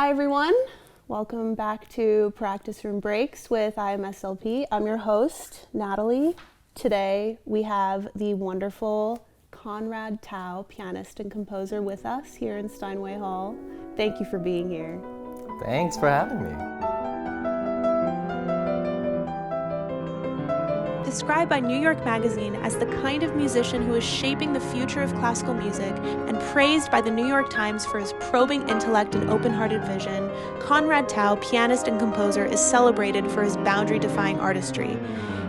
Hi everyone, welcome back to Practice Room Breaks with IMSLP. I'm your host, Natalie. Today we have the wonderful Conrad Tao, pianist and composer, with us here in Steinway Hall. Thank you for being here. Thanks for having me. Described by New York Magazine as the kind of musician who is shaping the future of classical music and praised by the New York Times for his probing intellect and open-hearted vision, Conrad Tao, pianist and composer, is celebrated for his boundary-defying artistry.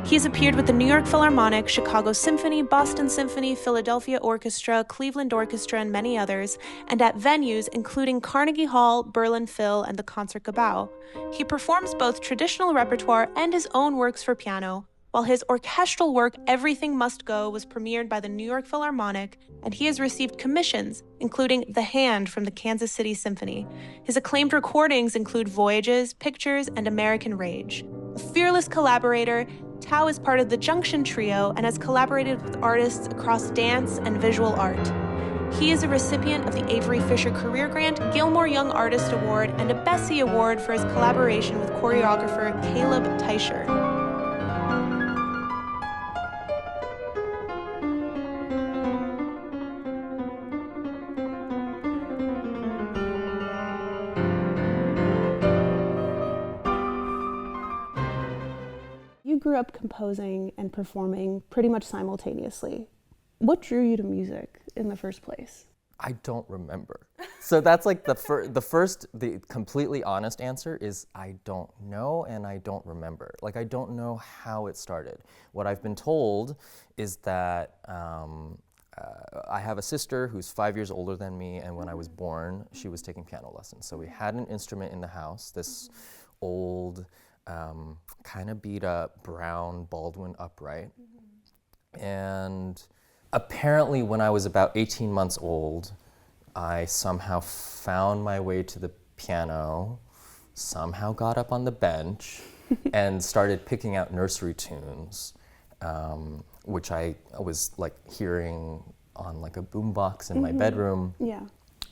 He has appeared with the New York Philharmonic, Chicago Symphony, Boston Symphony, Philadelphia Orchestra, Cleveland Orchestra, and many others, and at venues including Carnegie Hall, Berlin Phil, and the Concertgebouw. He performs both traditional repertoire and his own works for piano, while his orchestral work, Everything Must Go, was premiered by the New York Philharmonic, and he has received commissions, including The Hand from the Kansas City Symphony. His acclaimed recordings include Voyages, Pictures, and American Rage. A fearless collaborator, Tao is part of the Junction Trio and has collaborated with artists across dance and visual art. He is a recipient of the Avery Fisher Career Grant, Gilmore Young Artist Award, and a Bessie Award for his collaboration with choreographer Caleb Teicher. You grew up composing and performing pretty much simultaneously. What drew you to music in the first place? I don't remember. So that's like the completely honest answer is I don't know and I don't remember. Like I don't know how it started. What I've been told is that I have a sister who's 5 years older than me, and when I was born, she was taking piano lessons. So we had an instrument in the house, this old, kind of beat up brown Baldwin upright. And apparently when I was about 18 months old, I somehow found my way to the piano, somehow got up on the bench and started picking out nursery tunes, which I was like hearing on like a boombox in my bedroom. Yeah.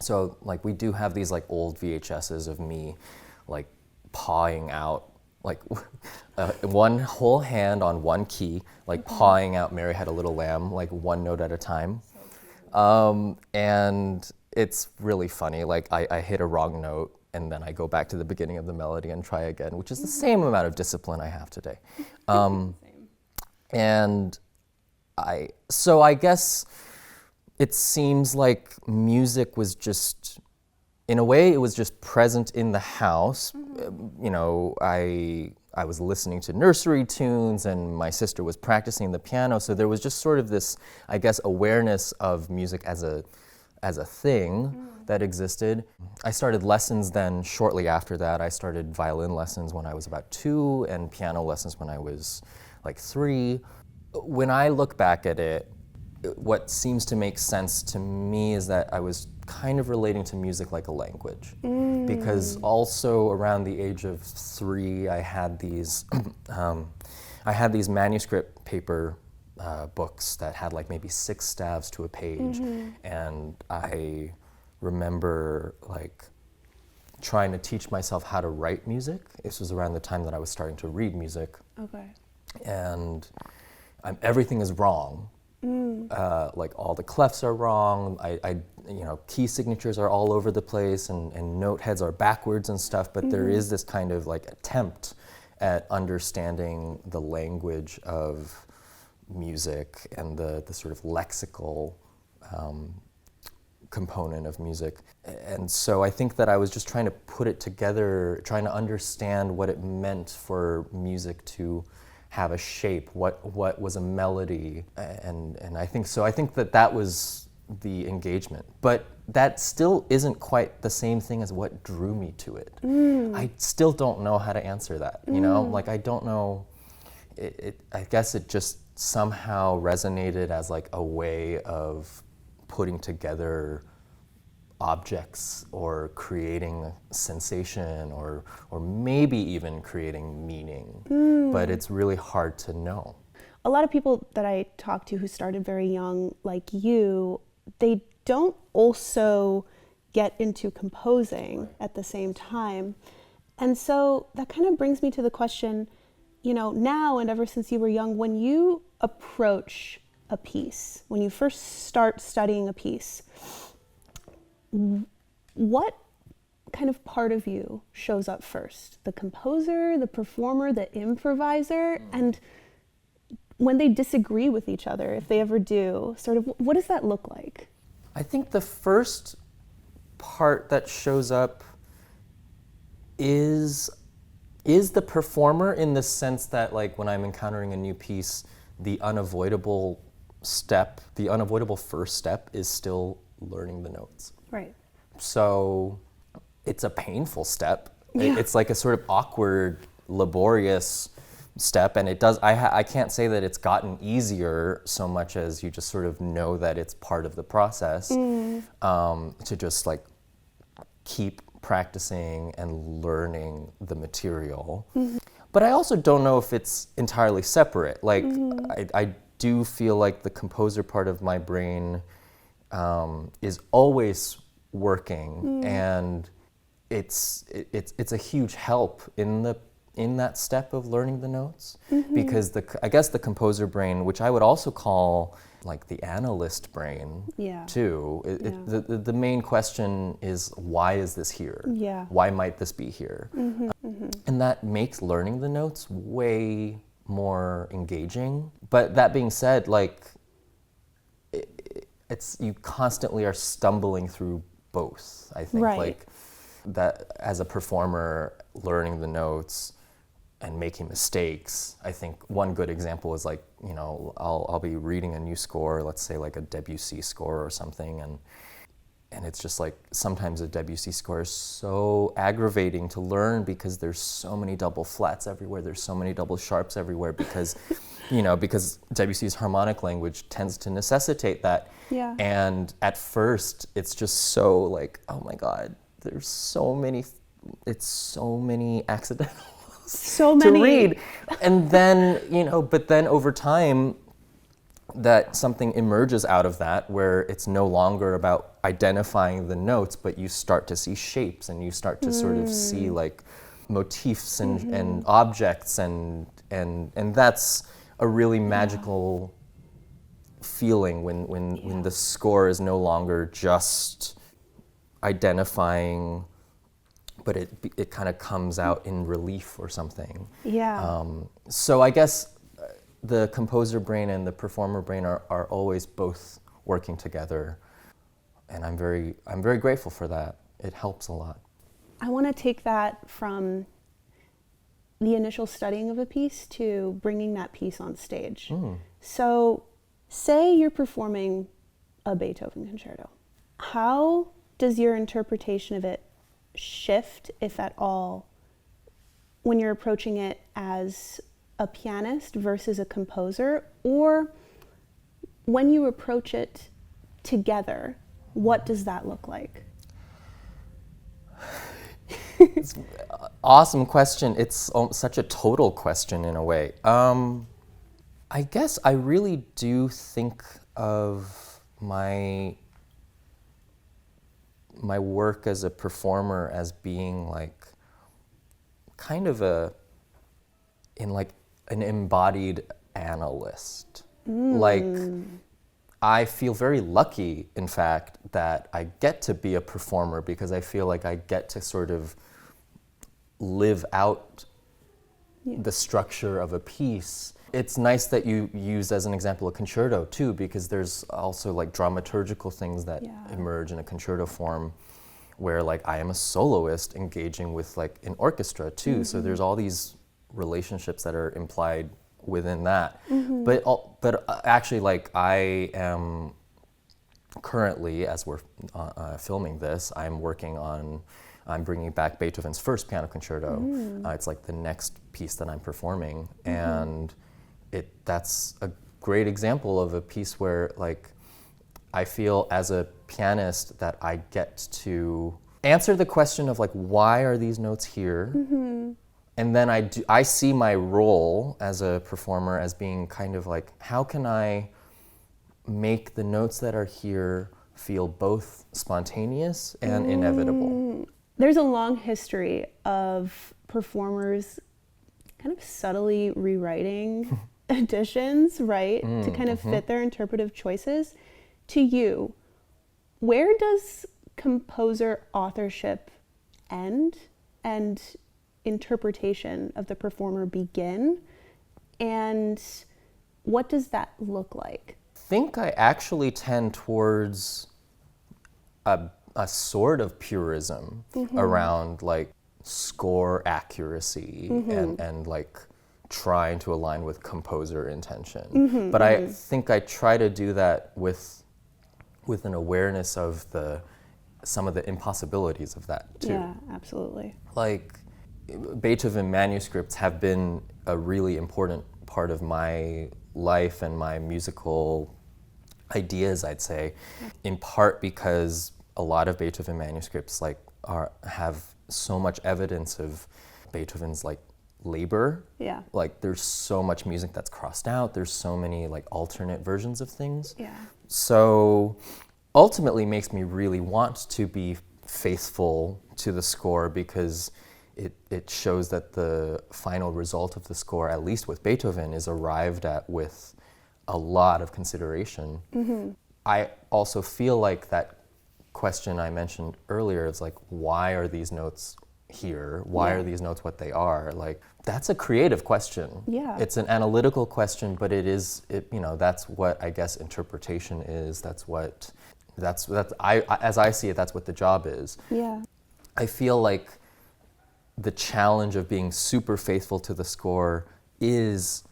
So like we do have these like old VHSs of me like pawing out like one whole hand on one key, like pawing out Mary Had a Little Lamb, like one note at a time. And it's really funny, like I hit a wrong note and then I go back to the beginning of the melody and try again, which is the same amount of discipline I have today. And so I guess it seems like music was just, in a way, it was just present in the house. You know, I was listening to nursery tunes and my sister was practicing the piano, so there was just sort of this, I guess, awareness of music as a thing that existed. I started lessons then shortly after that. I started violin lessons when I was about 2 and piano lessons when I was like 3. When I look back at it, what seems to make sense to me is that I was kind of relating to music like a language. Because also around the age of 3, I had these manuscript paper books that had like maybe 6 staves to a page. And I remember like trying to teach myself how to write music. This was around the time that I was starting to read music. Okay. And everything is wrong. Like all the clefs are wrong. You know, key signatures are all over the place, and note heads are backwards and stuff. But there is this kind of like attempt at understanding the language of music and the sort of lexical component of music. And so I think that I was just trying to put it together, trying to understand what it meant for music to have a shape, what was a melody, and I think so. I think that was the engagement, but that still isn't quite the same thing as what drew me to it. I still don't know how to answer that. You know, like I don't know. I guess it just somehow resonated as like a way of putting together objects or creating a sensation or maybe even creating meaning, but it's really hard to know. A lot of people that I talk to who started very young, like you, they don't also get into composing at the same time. And so that kind of brings me to the question, you know, now and ever since you were young, when you approach a piece, when you first start studying a piece, what kind of part of you shows up first? The composer, the performer, the improviser? And when they disagree with each other, if they ever do, sort of, what does that look like? I think the first part that shows up is the performer, in the sense that, like, when I'm encountering a new piece, the unavoidable first step is still learning the notes. Right. So it's a painful step. Yeah. It's like a sort of awkward, laborious step, and it does. I can't say that it's gotten easier so much as you just sort of know that it's part of the process, to just like keep practicing and learning the material. But I also don't know if it's entirely separate. Like, I do feel like the composer part of my brain is always working, and it's a huge help in that step of learning the notes, because I guess the composer brain, which I would also call like the analyst brain, too. The main question is, why is this here? Yeah. Why might this be here? And that makes learning the notes way more engaging. But that being said, like, you constantly are stumbling through both, I think. Right. Like, that as a performer, learning the notes and making mistakes. I think one good example is, like, you know, I'll be reading a new score, let's say like a Debussy score or something, and it's just like, sometimes a Debussy score is so aggravating to learn because there's so many double flats everywhere, there's so many double sharps everywhere, because because Debussy's harmonic language tends to necessitate that. Yeah. And at first, it's just so like, oh my God, there's so many accidentals. So many. To read. And then, but then over time, that something emerges out of that, where it's no longer about identifying the notes, but you start to see shapes, and you start to sort of see like motifs and objects, and that's a really magical feeling when the score is no longer just identifying, but it kind of comes out in relief or something. Yeah. So I guess the composer brain and the performer brain are always both working together, and I'm very grateful for that. It helps a lot. I want to take that from the initial studying of a piece to bringing that piece on stage. So, say you're performing a Beethoven concerto. How does your interpretation of it shift, if at all, when you're approaching it as a pianist versus a composer, or when you approach it together, what does that look like? It's an awesome question. It's such a total question in a way. I guess I really do think of my work as a performer as being like kind of an embodied analyst. Like, I feel very lucky, in fact, that I get to be a performer, because I feel like I get to sort of live out the structure of a piece. It's nice that you use as an example a concerto too, because there's also like dramaturgical things that emerge in a concerto form, where like I am a soloist engaging with like an orchestra too. So there's all these relationships that are implied within that. But actually, like, I am currently, as we're filming this, I'm bringing back Beethoven's first piano concerto. It's like the next piece that I'm performing, and that's a great example of a piece where, like, I feel as a pianist that I get to answer the question of like, why are these notes here? And then I see my role as a performer as being kind of like, how can I make the notes that are here feel both spontaneous and inevitable. There's a long history of performers kind of subtly rewriting additions, right, to kind of fit their interpretive choices. To you, where does composer authorship end and interpretation of the performer begin? And what does that look like? I think I actually tend towards a sort of purism around like score accuracy and like trying to align with composer intention. But I think I try to do that with an awareness of some of the impossibilities of that too. Yeah, absolutely. Like Beethoven manuscripts have been a really important part of my life and my musical ideas, I'd say, in part because a lot of Beethoven manuscripts like have so much evidence of Beethoven's like labor. Yeah. Like there's so much music that's crossed out. There's so many like alternate versions of things. Yeah. So ultimately makes me really want to be faithful to the score because it shows that the final result of the score, at least with Beethoven, is arrived at with a lot of consideration. I also feel like that question I mentioned earlier is like, why are these notes here? Why are these notes what they are? Like, that's a creative question. Yeah. It's an analytical question, but that's what I guess interpretation is. As I see it, that's what the job is. Yeah. I feel like the challenge of being super faithful to the score is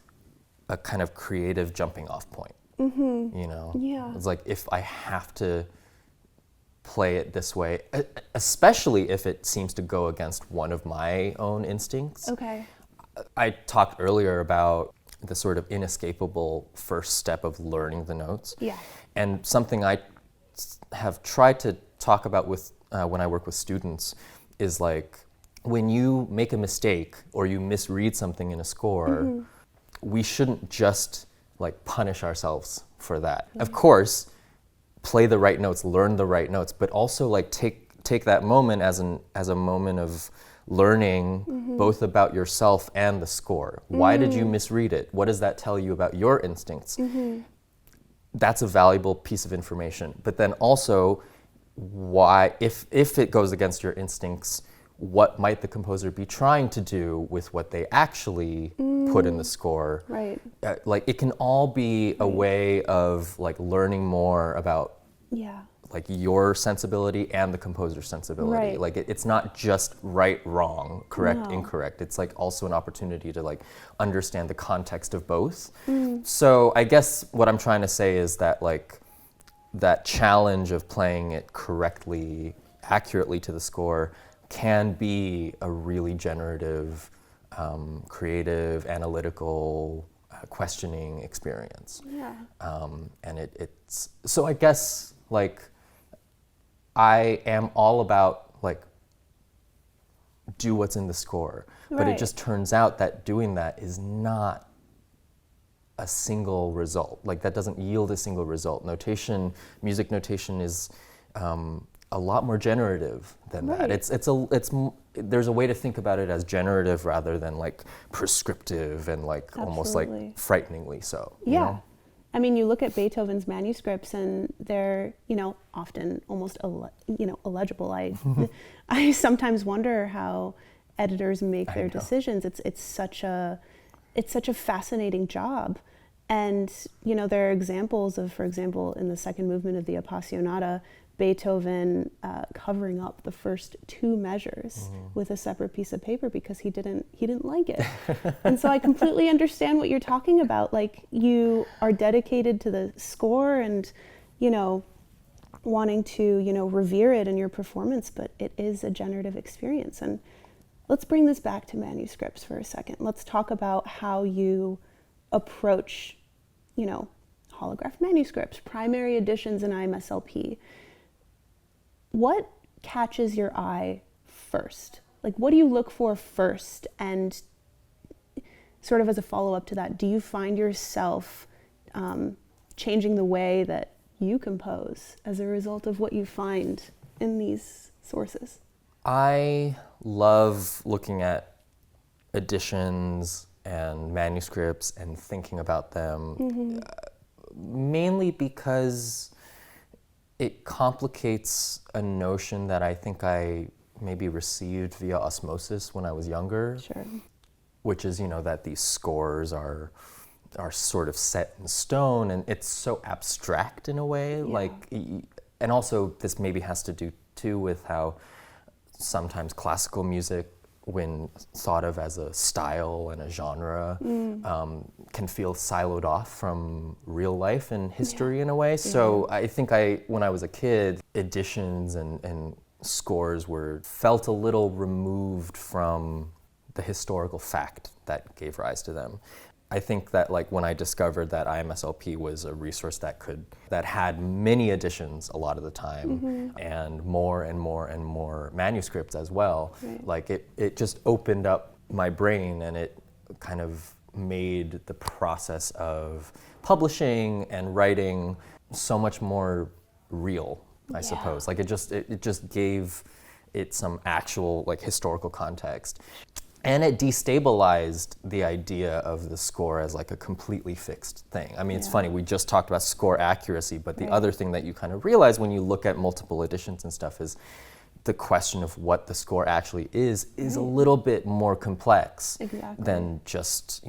a kind of creative jumping off point. You know? Yeah. It's like if I have to play it this way, especially if it seems to go against one of my own instincts. Okay. I talked earlier about the sort of inescapable first step of learning the notes. Yeah. And something I have tried to talk about with when I work with students is like, when you make a mistake or you misread something in a score, we shouldn't just like punish ourselves for that. Of course, play the right notes, learn the right notes, but also like take that moment as a moment of learning both about yourself and the score. Why did you misread it? What does that tell you about your instincts? That's a valuable piece of information. But then also, why, if it goes against your instincts, what might the composer be trying to do with what they actually put in the score? Right. Like it can all be a way of like learning more about like your sensibility and the composer's sensibility. Right. Like it's not just right, wrong, correct, No. incorrect. It's like also an opportunity to like understand the context of both. So I guess what I'm trying to say is that like that challenge of playing it correctly, accurately to the score can be a really generative, creative, analytical, questioning experience. Yeah. And it's so I guess like I am all about like do what's in the score, but it Right. just turns out that doing that is not a single result. Like that doesn't yield a single result. Notation, music notation is a lot more generative than that. Right. There's a way to think about it as generative rather than like prescriptive and like almost Absolutely. like frighteningly so. you Yeah. know? I mean, you look at Beethoven's manuscripts and they're, often almost, illegible. I sometimes wonder how editors make their decisions. It's such a fascinating job. And, there are examples of, for example, in the second movement of the Appassionata, Beethoven covering up the first two measures with a separate piece of paper because he didn't like it. And so I completely understand what you're talking about. Like you are dedicated to the score and, wanting to, revere it in your performance, but it is a generative experience. And let's bring this back to manuscripts for a second. Let's talk about how you approach, holograph manuscripts, primary editions in IMSLP. What catches your eye first? Like, what do you look for first? And sort of as a follow-up to that, do you find yourself changing the way that you compose as a result of what you find in these sources? I love looking at editions and manuscripts and thinking about them, mainly because it complicates a notion that I think I maybe received via osmosis when I was younger. Sure. Which is, that these scores are sort of set in stone, and it's so abstract in a way. And also this maybe has to do too with how sometimes classical music, when thought of as a style and a genre, can feel siloed off from real life and history in a way. So I think when I was a kid, editions and scores felt a little removed from the historical fact that gave rise to them. I think that when I discovered that IMSLP was a resource that had many editions a lot of the time, and more and more and more manuscripts as well, it just opened up my brain, and it kind of made the process of publishing and writing so much more real, I suppose. It just gave it some actual historical context. And it destabilized the idea of the score as a completely fixed thing. I mean, it's funny, we just talked about score accuracy, but the other thing that you kind of realize when you look at multiple editions and stuff is the question of what the score actually is a little bit more complex than just,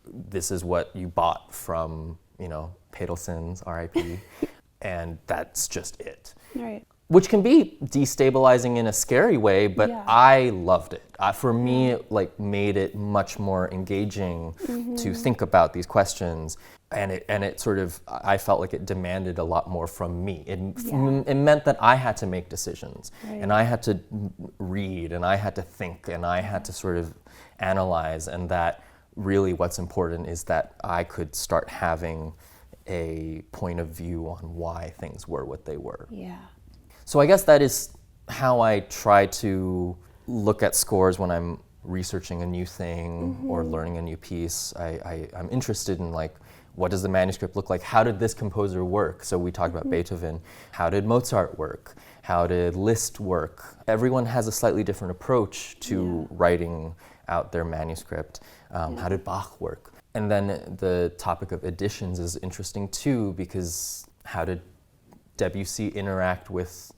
this is what you bought from, Pedelson's, R.I.P., and that's just it. Right. Which can be destabilizing in a scary way, but I loved it. For me, it made it much more engaging to think about these questions, and it sort of, I felt like it demanded a lot more from me. It meant that I had to make decisions, and I had to read, and I had to think, and I had to sort of analyze, and that really what's important is that I could start having a point of view on why things were what they were. Yeah. So I guess that is how I try to look at scores when I'm researching a new thing or learning a new piece. I'm interested in what does the manuscript look like? How did this composer work? So we talked about Beethoven. How did Mozart work? How did Liszt work? Everyone has a slightly different approach to writing out their manuscript. How did Bach work? And then the topic of editions is interesting too, because how did Debussy interact with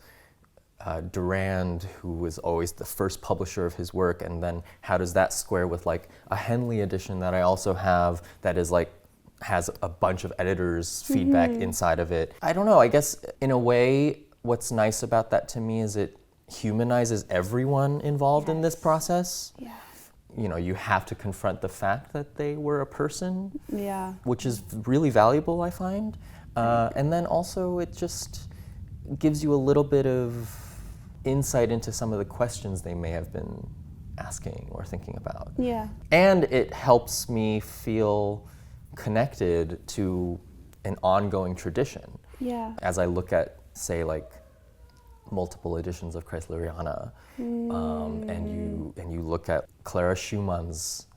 Durand, who was always the first publisher of his work, and then how does that square with a Henley edition that I also have that is has a bunch of editors' feedback inside of it. I don't know, I guess in a way what's nice about that to me is it humanizes everyone involved in this process. Yeah. You have to confront the fact that they were a person, which is really valuable, I find. And then also it just gives you a little bit of insight into some of the questions they may have been asking or thinking about. Yeah. And it helps me feel connected to an ongoing tradition. Yeah. As I look at, say, multiple editions of Kreisleriana, and you look at Clara Schumann's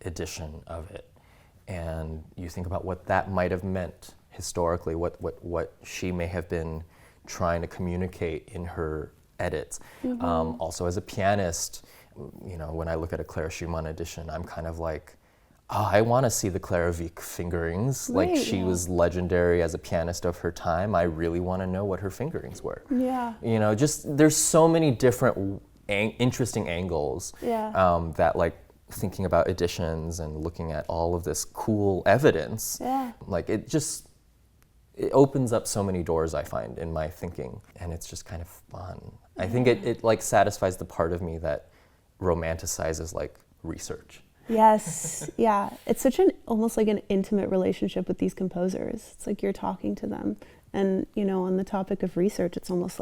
edition of it, and you think about what that might have meant historically, what she may have been trying to communicate in her edits. Also as a pianist, when I look at a Clara Schumann edition, I'm kind of I want to see the Clara Wieck fingerings. She was legendary as a pianist of her time. I really want to know what her fingerings were. Yeah. Just there's so many different interesting angles that thinking about editions and looking at all of this cool evidence. Yeah. It opens up so many doors, I find, in my thinking, and it's just kind of fun. I think it satisfies the part of me that romanticizes research. Yes, yeah. It's such almost an intimate relationship with these composers. It's you're talking to them. And, on the topic of research, it's almost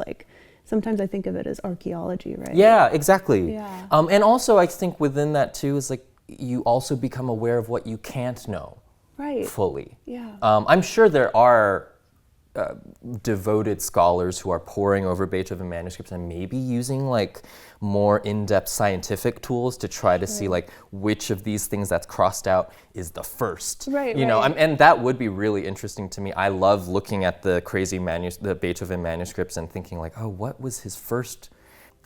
sometimes I think of it as archaeology, right? Yeah, exactly. Yeah. And also I think within that too is you also become aware of what you can't know. Right. Fully. Yeah. I'm sure there are devoted scholars who are poring over Beethoven manuscripts and maybe using like more in-depth scientific tools to try to see like which of these things that's crossed out is the first. Right, you know, right. and that would be really interesting to me. I love looking at the crazy the Beethoven manuscripts and thinking like, oh, what was his first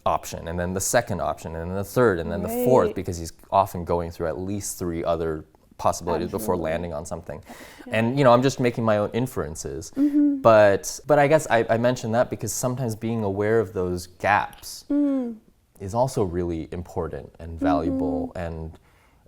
option, and then the second option, and then the third, and then the fourth, because he's often going through at least 3 other possibilities before landing on something. And you know, I'm just making my own inferences. But I guess I mentioned that because sometimes being aware of those gaps is also really important and valuable, and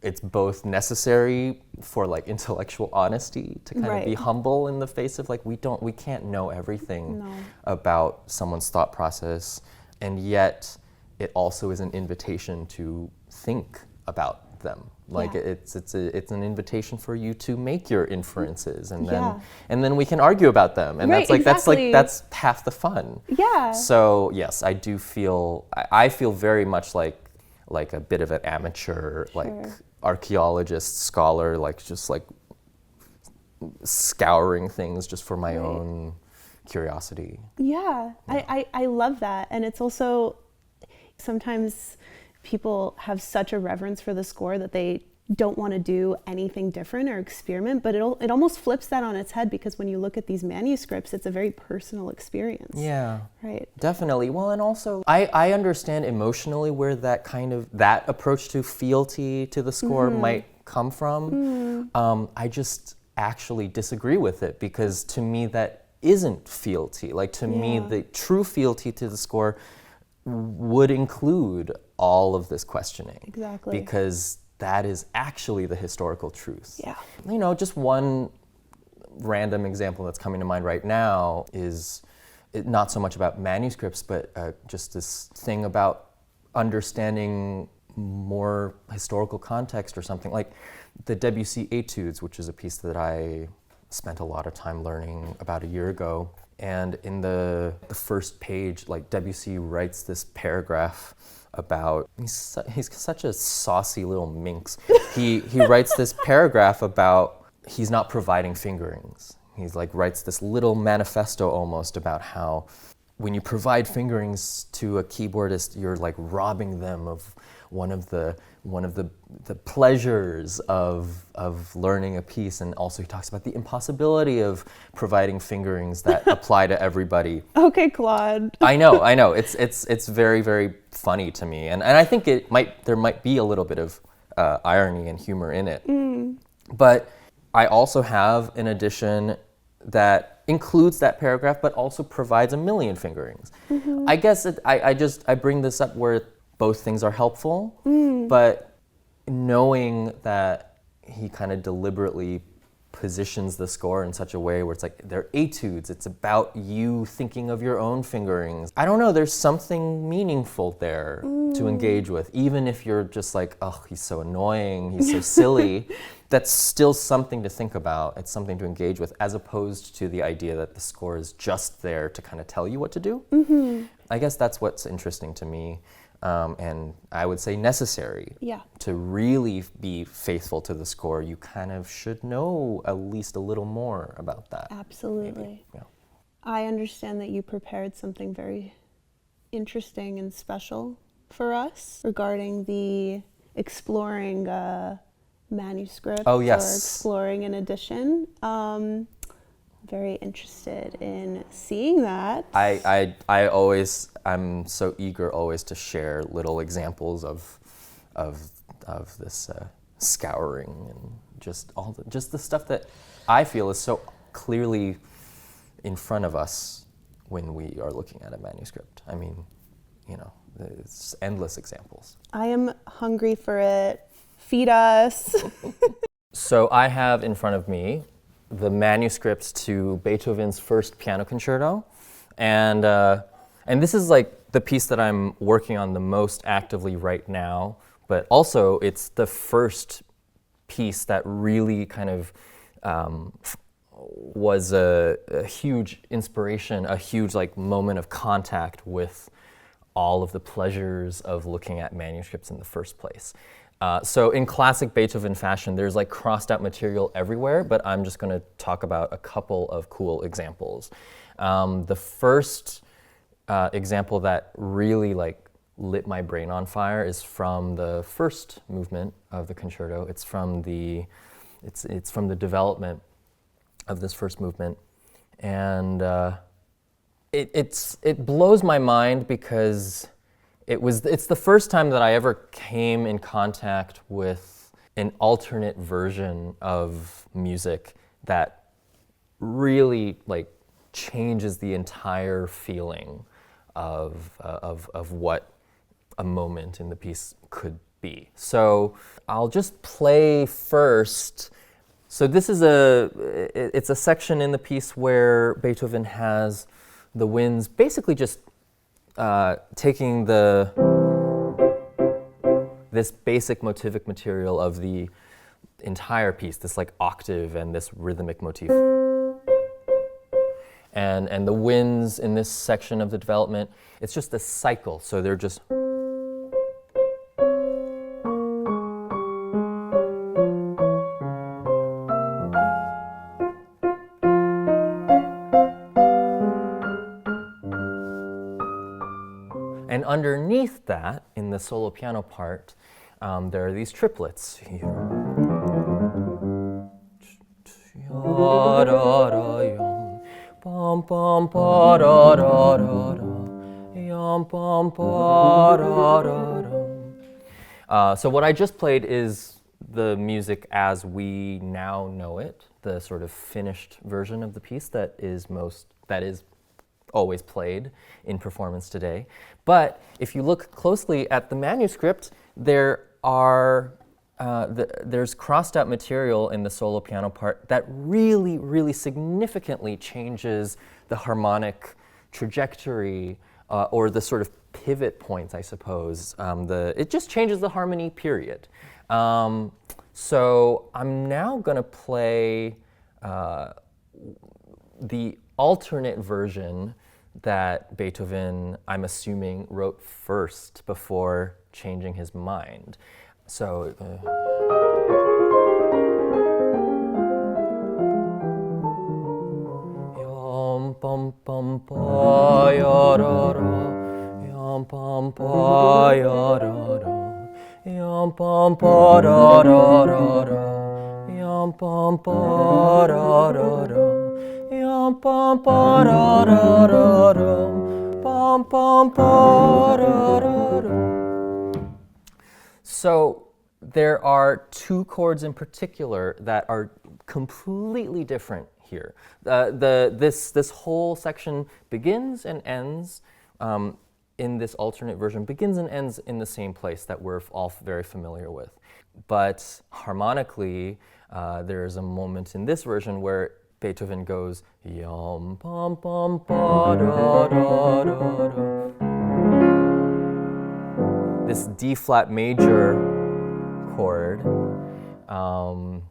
it's both necessary for like intellectual honesty to kind of be humble in the face of like we can't know everything about someone's thought process, and yet it also is an invitation to think about them. Like it's an invitation for you to make your inferences, and then we can argue about them, and that's half the fun. Yeah. So yes, I do feel I feel very much like a bit of an amateur, like archaeologist, scholar, like just like scouring things just for my own curiosity. Yeah, I love that. And it's also, sometimes people have such a reverence for the score that they don't want to do anything different or experiment, but it almost flips that on its head, because when you look at these manuscripts, it's a very personal experience. Yeah. Right. Definitely. Well, and also I understand emotionally where that approach to fealty to the score might come from. I just actually disagree with it, because to me that isn't fealty. Like to me, the true fealty to the score would include all of this questioning. Exactly. Because that is actually the historical truth. Yeah. You know, just one random example that's coming to mind right now is not so much about manuscripts, but just this thing about understanding more historical context or something. Like the Debussy Etudes, which is a piece that I spent a lot of time learning about a year ago. And in the first page, like Debussy writes this paragraph about, he's such a saucy little minx. He writes this paragraph about he's not providing fingerings. He's like writes this little manifesto almost about how when you provide fingerings to a keyboardist, you're like robbing them of one of the pleasures of learning a piece. And also he talks about the impossibility of providing fingerings that apply to everybody. Okay, Claude. I know. It's very, very funny to me, and I think there might be a little bit of irony and humor in it. But I also have an edition that includes that paragraph, but also provides a million fingerings. I guess I bring this up where both things are helpful, but knowing that he kind of deliberately positions the score in such a way where it's like they're etudes, it's about you thinking of your own fingerings. I don't know, there's something meaningful there to engage with, even if you're just like, oh, he's so annoying, he's so silly. That's still something to think about. It's something to engage with, as opposed to the idea that the score is just there to kind of tell you what to do. I guess that's what's interesting to me. And I would say necessary. Yeah. To really be faithful to the score, you kind of should know at least a little more about that. Absolutely. Yeah. I understand that you prepared something very interesting and special for us regarding the exploring manuscript. Oh, yes. Or exploring an edition. Very interested in seeing that. I'm so eager always to share little examples of this scouring and just the stuff that I feel is so clearly in front of us when we are looking at a manuscript. I mean, you know, it's endless examples. I am hungry for it. Feed us. So I have in front of me the manuscripts to Beethoven's first piano concerto, and this is like the piece that I'm working on the most actively right now, but also it's the first piece that really kind of was a huge inspiration, a huge like moment of contact with all of the pleasures of looking at manuscripts in the first place. So in classic Beethoven fashion, there's like crossed out material everywhere, but I'm just going to talk about a couple of cool examples. The first example that really like lit my brain on fire is from the first movement of the concerto. It's from the development of this first movement, and it blows my mind because it's the first time that I ever came in contact with an alternate version of music that really like changes the entire feeling of what a moment in the piece could be. So I'll just play first. So this is it's a section in the piece where Beethoven has the winds basically just taking this basic motivic material of the entire piece, this like octave and this rhythmic motif. And the winds in this section of the development, it's just a cycle. So they're just. And underneath that, in the solo piano part, there are these triplets here. So what I just played is the music as we now know it, the sort of finished version of the piece that is always played in performance today. But if you look closely at the manuscript, there's crossed out material in the solo piano part that really, really significantly changes the harmonic trajectory or the sort of pivot points, I suppose. It just changes the harmony, period. So I'm now going to play the alternate version that Beethoven, I'm assuming, wrote first before changing his mind. So. Yam pam pam pa ya ra ra, yam pam pa ya ra ra, yam pam pa ra ra ra ra, yam pam pa ra ra ra. Pam pa ra ra ra ra, pam pam pa ra ra ra. So there are two chords in particular that are completely different here. This whole section begins and ends in this alternate version, begins and ends in the same place that we're all very familiar with. But harmonically, there's a moment in this version where Beethoven goes yam pam pam pa da da da da. This D flat major chord, and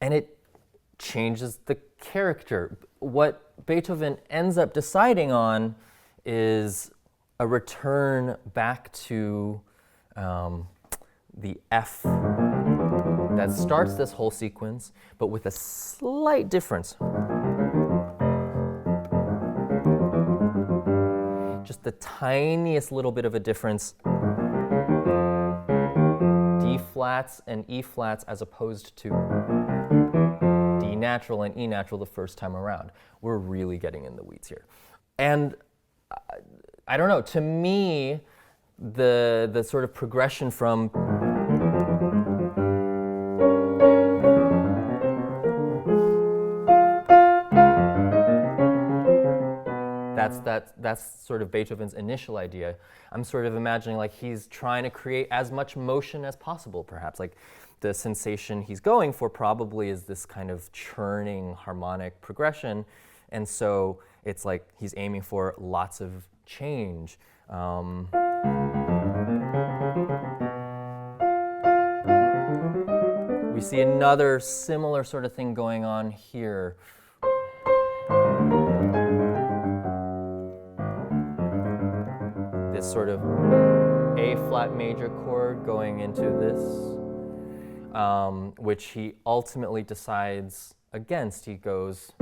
it changes the character. What Beethoven ends up deciding on is a return back to the F that starts this whole sequence, but with a slight difference. Just the tiniest little bit of a difference. D flats and E flats as opposed to D natural and E natural the first time around. We're really getting in the weeds here. And I don't know, to me, the sort of progression from that's sort of Beethoven's initial idea. I'm sort of imagining like he's trying to create as much motion as possible, perhaps. Like the sensation he's going for probably is this kind of churning harmonic progression. And so it's like he's aiming for lots of change. We see another similar sort of thing going on here. This sort of A flat major chord going into this, which he ultimately decides against. He goes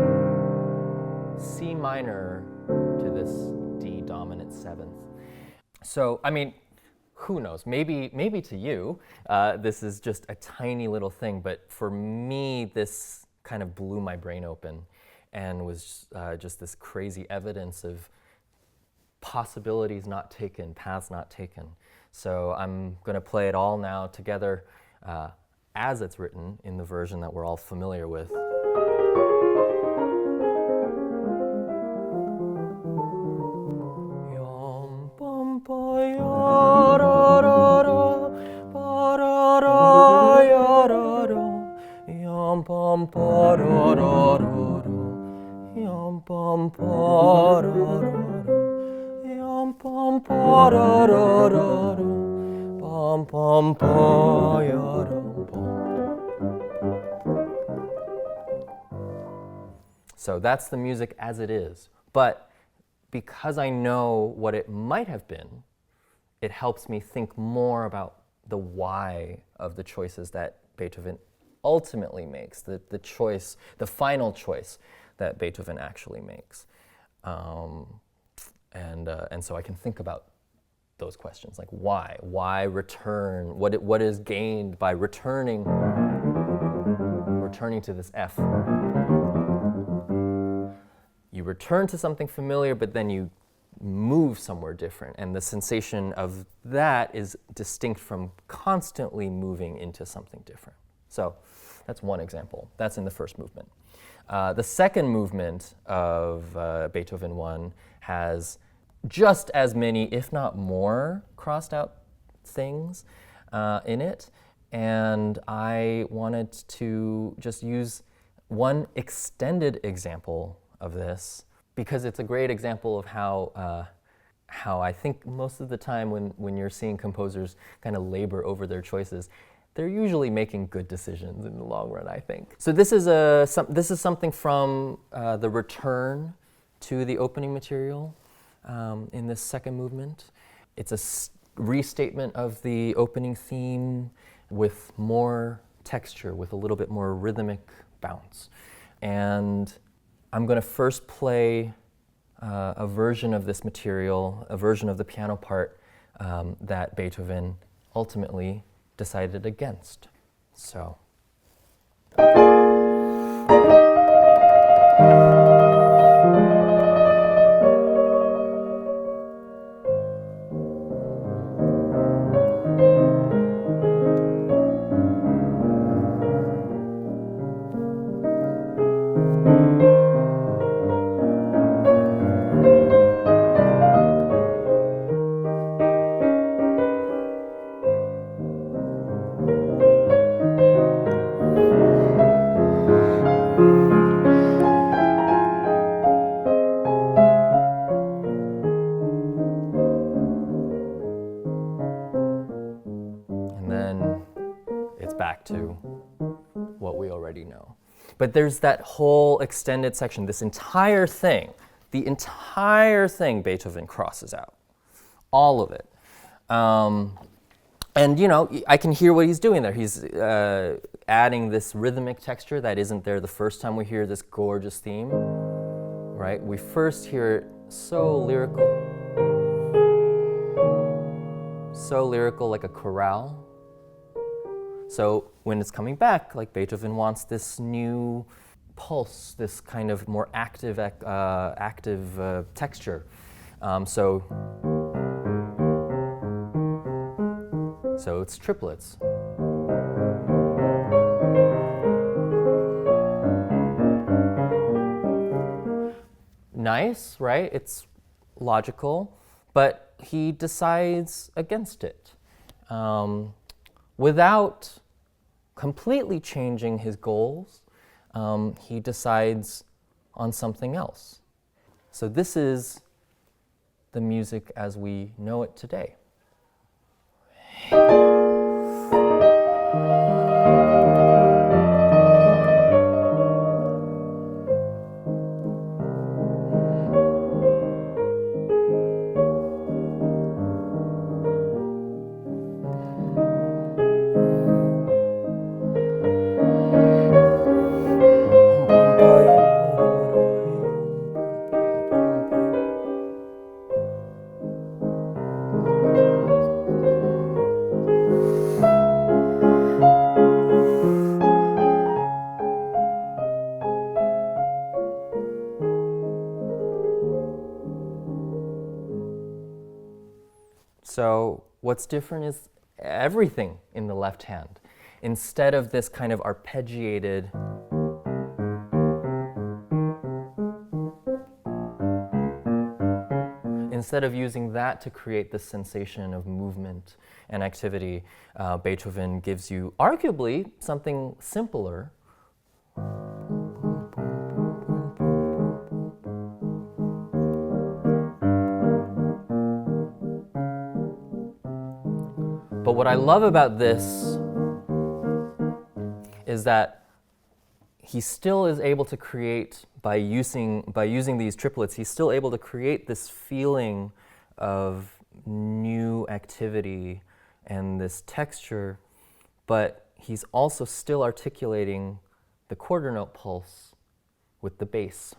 C minor to this D dominant seventh. So, I mean, who knows? Maybe to you, this is just a tiny little thing, but for me, this kind of blew my brain open and was just this crazy evidence of possibilities not taken, paths not taken. So I'm going to play it all now together as it's written in the version that we're all familiar with. So that's the music as it is. But because I know what it might have been, it helps me think more about the why of the choices that Beethoven ultimately makes, the choice, the final choice that Beethoven actually makes. And so I can think about those questions, like why return, what is gained by returning to this F. You return to something familiar, but then you move somewhere different, and the sensation of that is distinct from constantly moving into something different. So that's one example. That's in the first movement. The second movement of Beethoven 1 has just as many, if not more, crossed out things in it, and I wanted to just use one extended example of this because it's a great example of how I think most of the time when you're seeing composers kind of labor over their choices, they're usually making good decisions in the long run, I think. So this is something from the return to the opening material in this second movement. It's a restatement of the opening theme with more texture, with a little bit more rhythmic bounce. And I'm going to first play a version of this material, a version of the piano part that Beethoven ultimately decided against. So. Back to what we already know. But there's that whole extended section, this entire thing, the entire thing Beethoven crosses out, all of it. And you know, I can hear what he's doing there. He's adding this rhythmic texture that isn't there the first time we hear this gorgeous theme, right? We first hear it so lyrical like a chorale. So when it's coming back, like Beethoven wants this new pulse, this kind of more active texture. So it's triplets. Nice, right? It's logical, but he decides against it. Without completely changing his goals, he decides on something else. So this is the music as we know it today. What's different is everything in the left hand. Instead of this kind of arpeggiated instead of using that to create this sensation of movement and activity, Beethoven gives you arguably something simpler. But what I love about this is that he still is able to create, by using these triplets, he's still able to create this feeling of new activity and this texture, but he's also still articulating the quarter note pulse with the bass.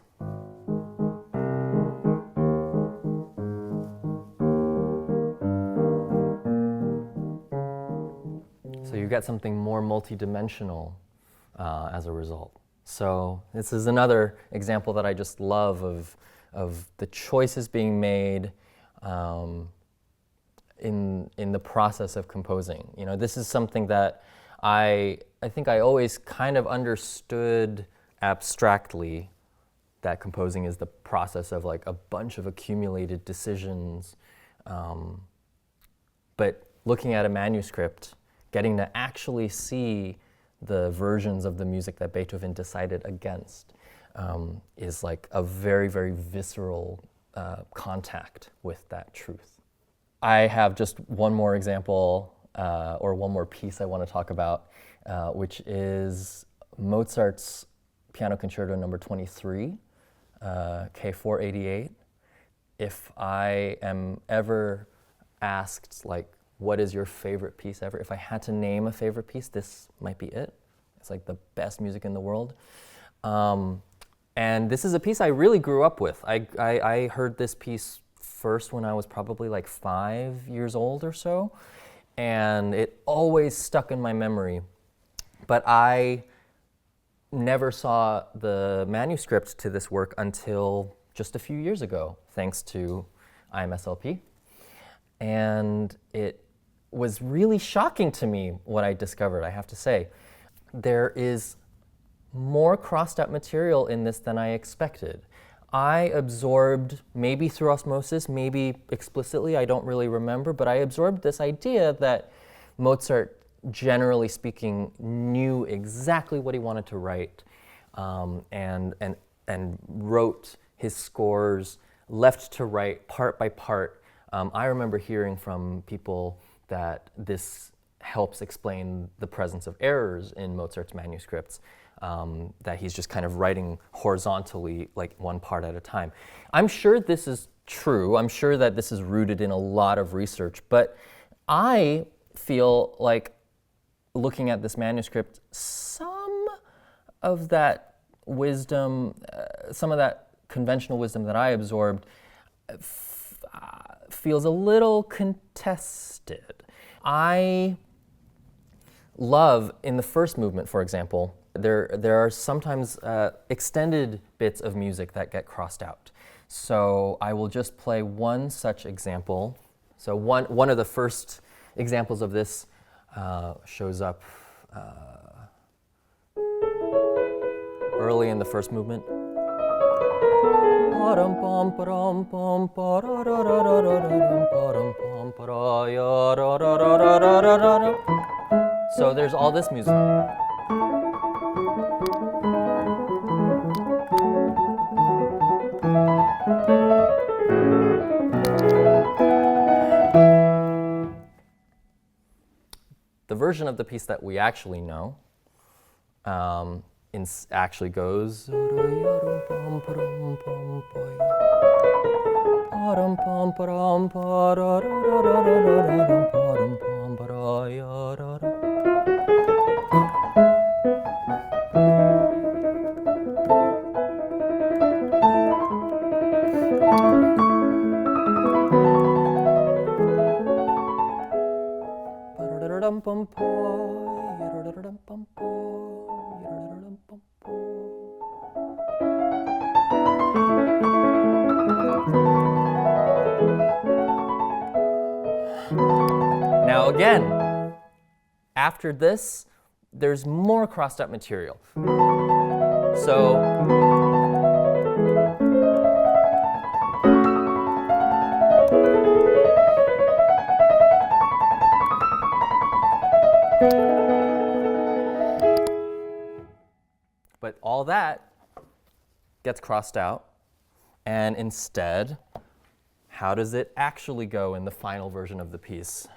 So you get something more multidimensional as a result. So this is another example that I just love of the choices being made in the process of composing. You know, this is something that I think I always kind of understood abstractly, that composing is the process of like a bunch of accumulated decisions. But looking at a manuscript, getting to actually see the versions of the music that Beethoven decided against is like a very, very visceral contact with that truth. I have just one more example or one more piece I want to talk about, which is Mozart's Piano Concerto No. 23, K488. If I am ever asked, like, what is your favorite piece ever? If I had to name a favorite piece, this might be it. It's like the best music in the world. And this is a piece I really grew up with. I heard this piece first when I was probably like 5 years old or so, and it always stuck in my memory. But I never saw the manuscript to this work until just a few years ago, thanks to IMSLP. And it was really shocking to me what I discovered, I have to say. There is more crossed out material in this than I expected. I absorbed, maybe through osmosis, maybe explicitly, I don't really remember, but I absorbed this idea that Mozart, generally speaking, knew exactly what he wanted to write, and wrote his scores left to right, part by part. I remember hearing from people that this helps explain the presence of errors in Mozart's manuscripts, that he's just kind of writing horizontally, like one part at a time. I'm sure this is true. I'm sure that this is rooted in a lot of research, but I feel like looking at this manuscript, some of that wisdom, some of that conventional wisdom that I absorbed feels a little contested. I love, in the first movement, for example, there are sometimes extended bits of music that get crossed out. So I will just play one such example. So one of the first examples of this shows up early in the first movement. So there's all this music. The version of the piece that we actually know actually goes. Now again, after this, there's more crossed out material. So but all that gets crossed out, and instead, how does it actually go in the final version of the piece?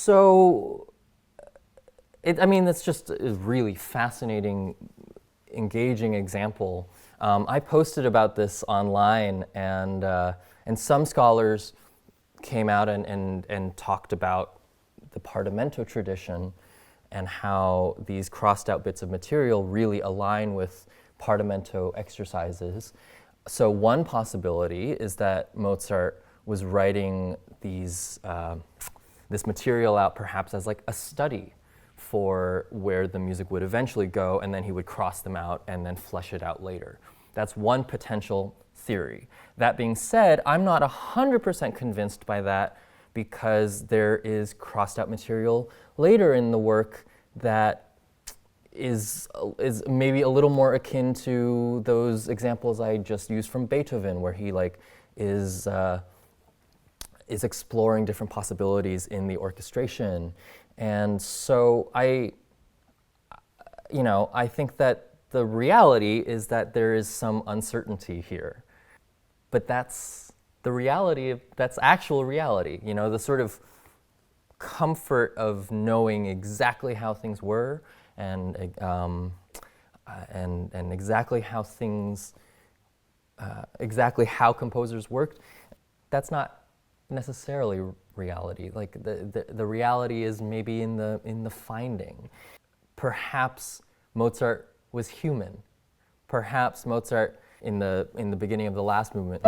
So, I mean, that's just a really fascinating, engaging example. I posted about this online, and some scholars came out and talked about the Parlamento tradition and how these crossed out bits of material really align with Parlamento exercises. So one possibility is that Mozart was writing these this material out perhaps as like a study for where the music would eventually go, and then he would cross them out and then flesh it out later. That's one potential theory. That being said, I'm not 100% convinced by that, because there is crossed out material later in the work that is maybe a little more akin to those examples I just used from Beethoven, where he like is exploring different possibilities in the orchestration. And so I think that the reality is that there is some uncertainty here. But that's the reality, that's actual reality, the sort of comfort of knowing exactly how things were and exactly how things, exactly how composers worked. That's not necessarily reality. Like the reality is maybe in the finding. Perhaps Mozart was human. Perhaps Mozart in the beginning of the last movement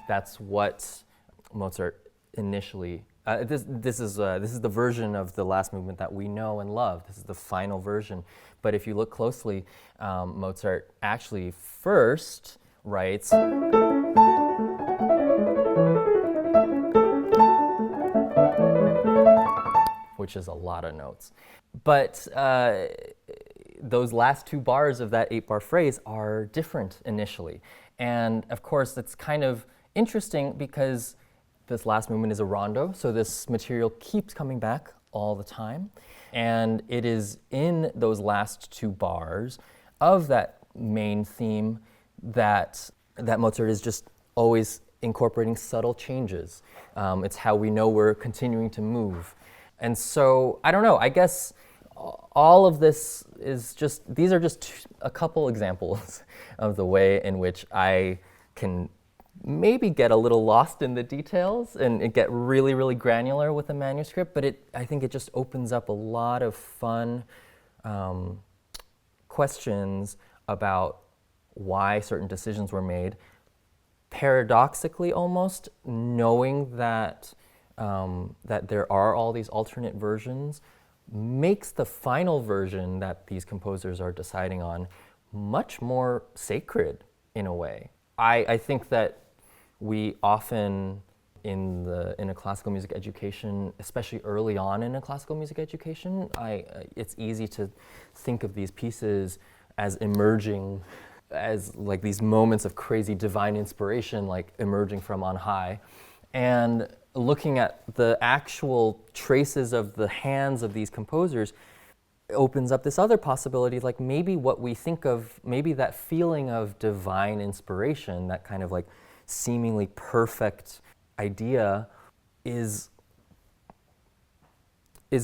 that's what Mozart initially. This is the version of the last movement that we know and love. This is the final version. But if you look closely, Mozart actually first writes which is a lot of notes. But those last two bars of that 8-bar phrase are different initially. And of course, it's kind of interesting because this last movement is a rondo, so this material keeps coming back all the time. And it is in those last two bars of that main theme that Mozart is just always incorporating subtle changes. It's how we know we're continuing to move. And so, I don't know, I guess all of this is these are just a couple examples of the way in which I can maybe get a little lost in the details and get really, really granular with a manuscript, but I think it just opens up a lot of fun questions about why certain decisions were made. Paradoxically almost, knowing that there are all these alternate versions makes the final version that these composers are deciding on much more sacred in a way. I think that we often in a classical music education, especially early on in a classical music education, it's easy to think of these pieces as emerging, as like these moments of crazy divine inspiration, like emerging from on high. And looking at the actual traces of the hands of these composers opens up this other possibility, like maybe what we think of, maybe that feeling of divine inspiration, that kind of like seemingly perfect idea is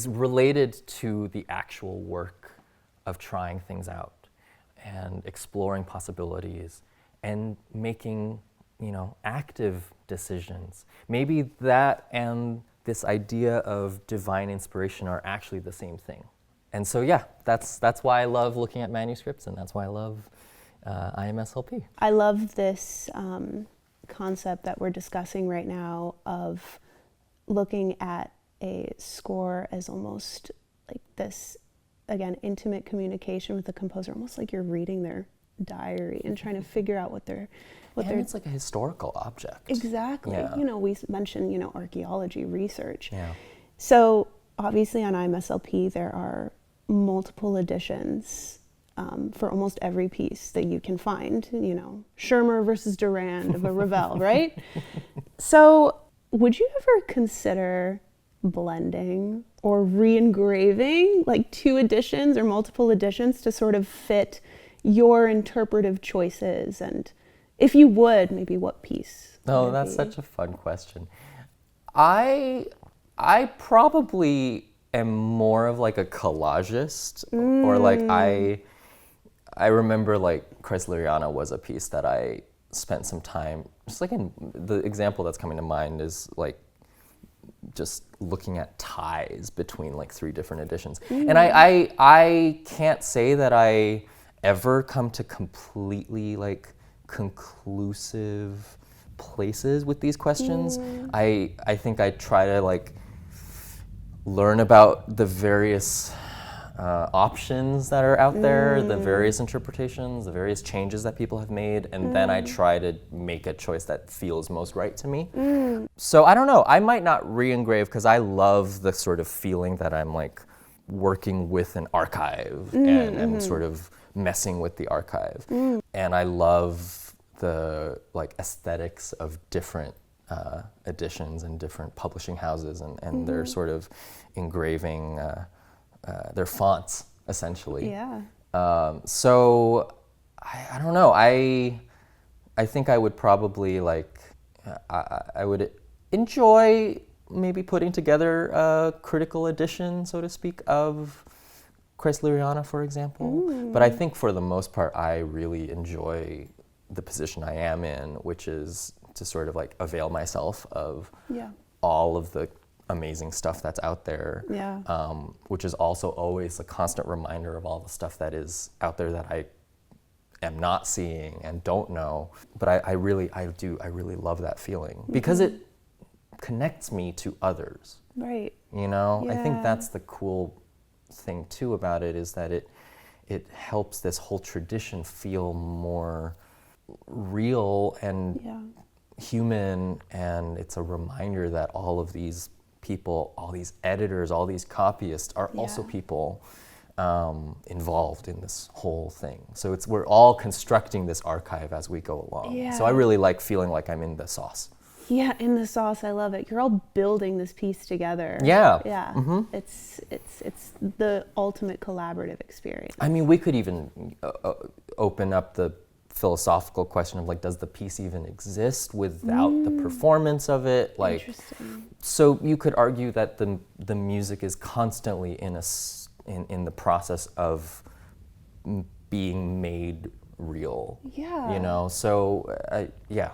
related to the actual work of trying things out and exploring possibilities and making active decisions. Maybe that and this idea of divine inspiration are actually the same thing. And so, yeah, that's why I love looking at manuscripts, and that's why I love IMSLP. I love this concept that we're discussing right now of looking at a score as almost like this, again, intimate communication with the composer, almost like you're reading their diary and trying to figure out what they're it's like a historical object. Exactly. Yeah. We mentioned, archaeology research. Yeah. So obviously on IMSLP there are multiple editions for almost every piece that you can find, Schirmer versus Durand of a Ravel, right? So would you ever consider blending or re-engraving like two editions or multiple editions to sort of fit your interpretive choices? And if you would, maybe what piece? Oh, that's such a fun question. I probably am more of like a collagist, or like I remember like Kreisleriana was a piece that I spent some time, just like the example that's coming to mind is like just looking at ties between like three different editions. And I can't say that I ever come to completely like conclusive places with these questions. I think I try to like learn about the various options that are out there, the various interpretations, the various changes that people have made, and then I try to make a choice that feels most right to me. So I don't know, I might not re-engrave because I love the sort of feeling that I'm like working with an archive and sort of messing with the archive. And I love the like aesthetics of different editions and different publishing houses and their sort of engraving their fonts, essentially. Yeah. So I don't know. I think I would probably like I would enjoy maybe putting together a critical edition, so to speak, of Kreisleriana, for example. But I think for the most part, I really enjoy the position I am in, which is to sort of like avail myself of all of the amazing stuff that's out there, which is also always a constant reminder of all the stuff that is out there that I am not seeing and don't know. But I really love that feeling because it connects me to others. Right. I think that's the cool thing too about it, is that it helps this whole tradition feel more real and human, and it's a reminder that all of these people, all these editors, all these copyists are also people involved in this whole thing. So we're all constructing this archive as we go along. So I really like feeling like I'm in the sauce. Yeah, in the sauce, I love it. You're all building this piece together. Yeah. Yeah. It's the ultimate collaborative experience. I mean, we could even open up the philosophical question of like, does the piece even exist without the performance of it? Like, interesting. So you could argue that the music is constantly in the process of being made real. Yeah. So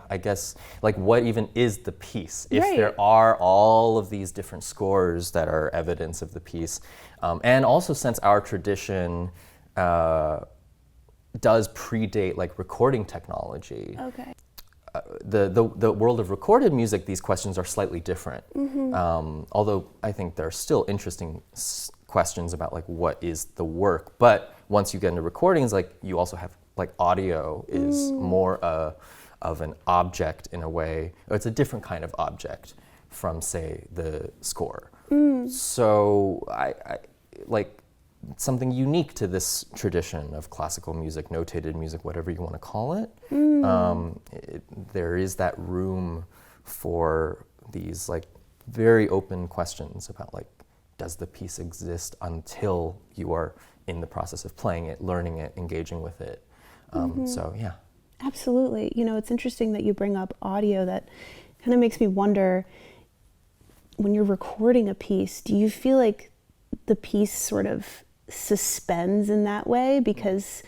I guess like what even is the piece if there are all of these different scores that are evidence of the piece, and also since our tradition does predate like recording technology. Okay. The world of recorded music, these questions are slightly different. Although I think there are still interesting questions about like what is the work. But once you get into recordings, like you also have like audio is more of an object in a way. It's a different kind of object from say the score. So I like something unique to this tradition of classical music, notated music, whatever you want to call it. There is that room for these like very open questions about like, does the piece exist until you are in the process of playing it, learning it, engaging with it. So yeah. Absolutely. It's interesting that you bring up audio. That kind of makes me wonder, when you're recording a piece, do you feel like the piece sort of suspends in that way? Because,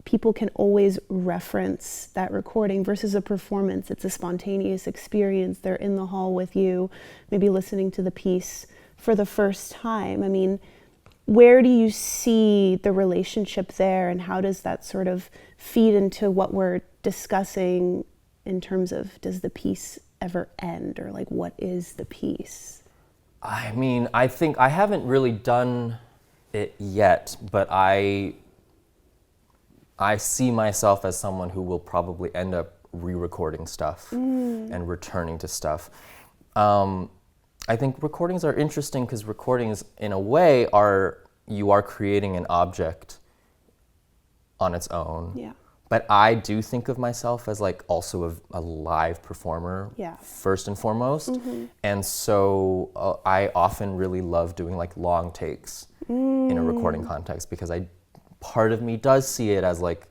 people can always reference that recording versus a performance. It's a spontaneous experience. They're in the hall with you, maybe listening to the piece for the first time. I mean, where do you see the relationship there, and how does that sort of feed into what we're discussing in terms of, does the piece ever end, or like, what is the piece? I mean, I think I haven't really done it yet, but I see myself as someone who will probably end up re-recording stuff and returning to stuff. I think recordings are interesting because recordings, in a way, you are creating an object on its own. Yeah. But I do think of myself as like also a live performer, first and foremost. And so I often really love doing like long takes in a recording context, because part of me does see it as like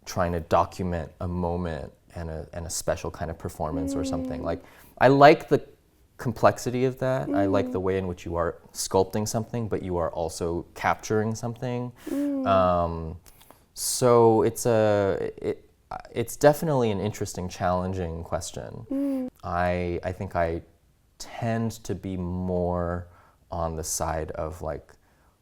trying to document a moment and a special kind of performance or something. Like, I like the complexity of that. I like the way in which you are sculpting something, but you are also capturing something. So it's definitely an interesting, challenging question. I think I tend to be more on the side of like,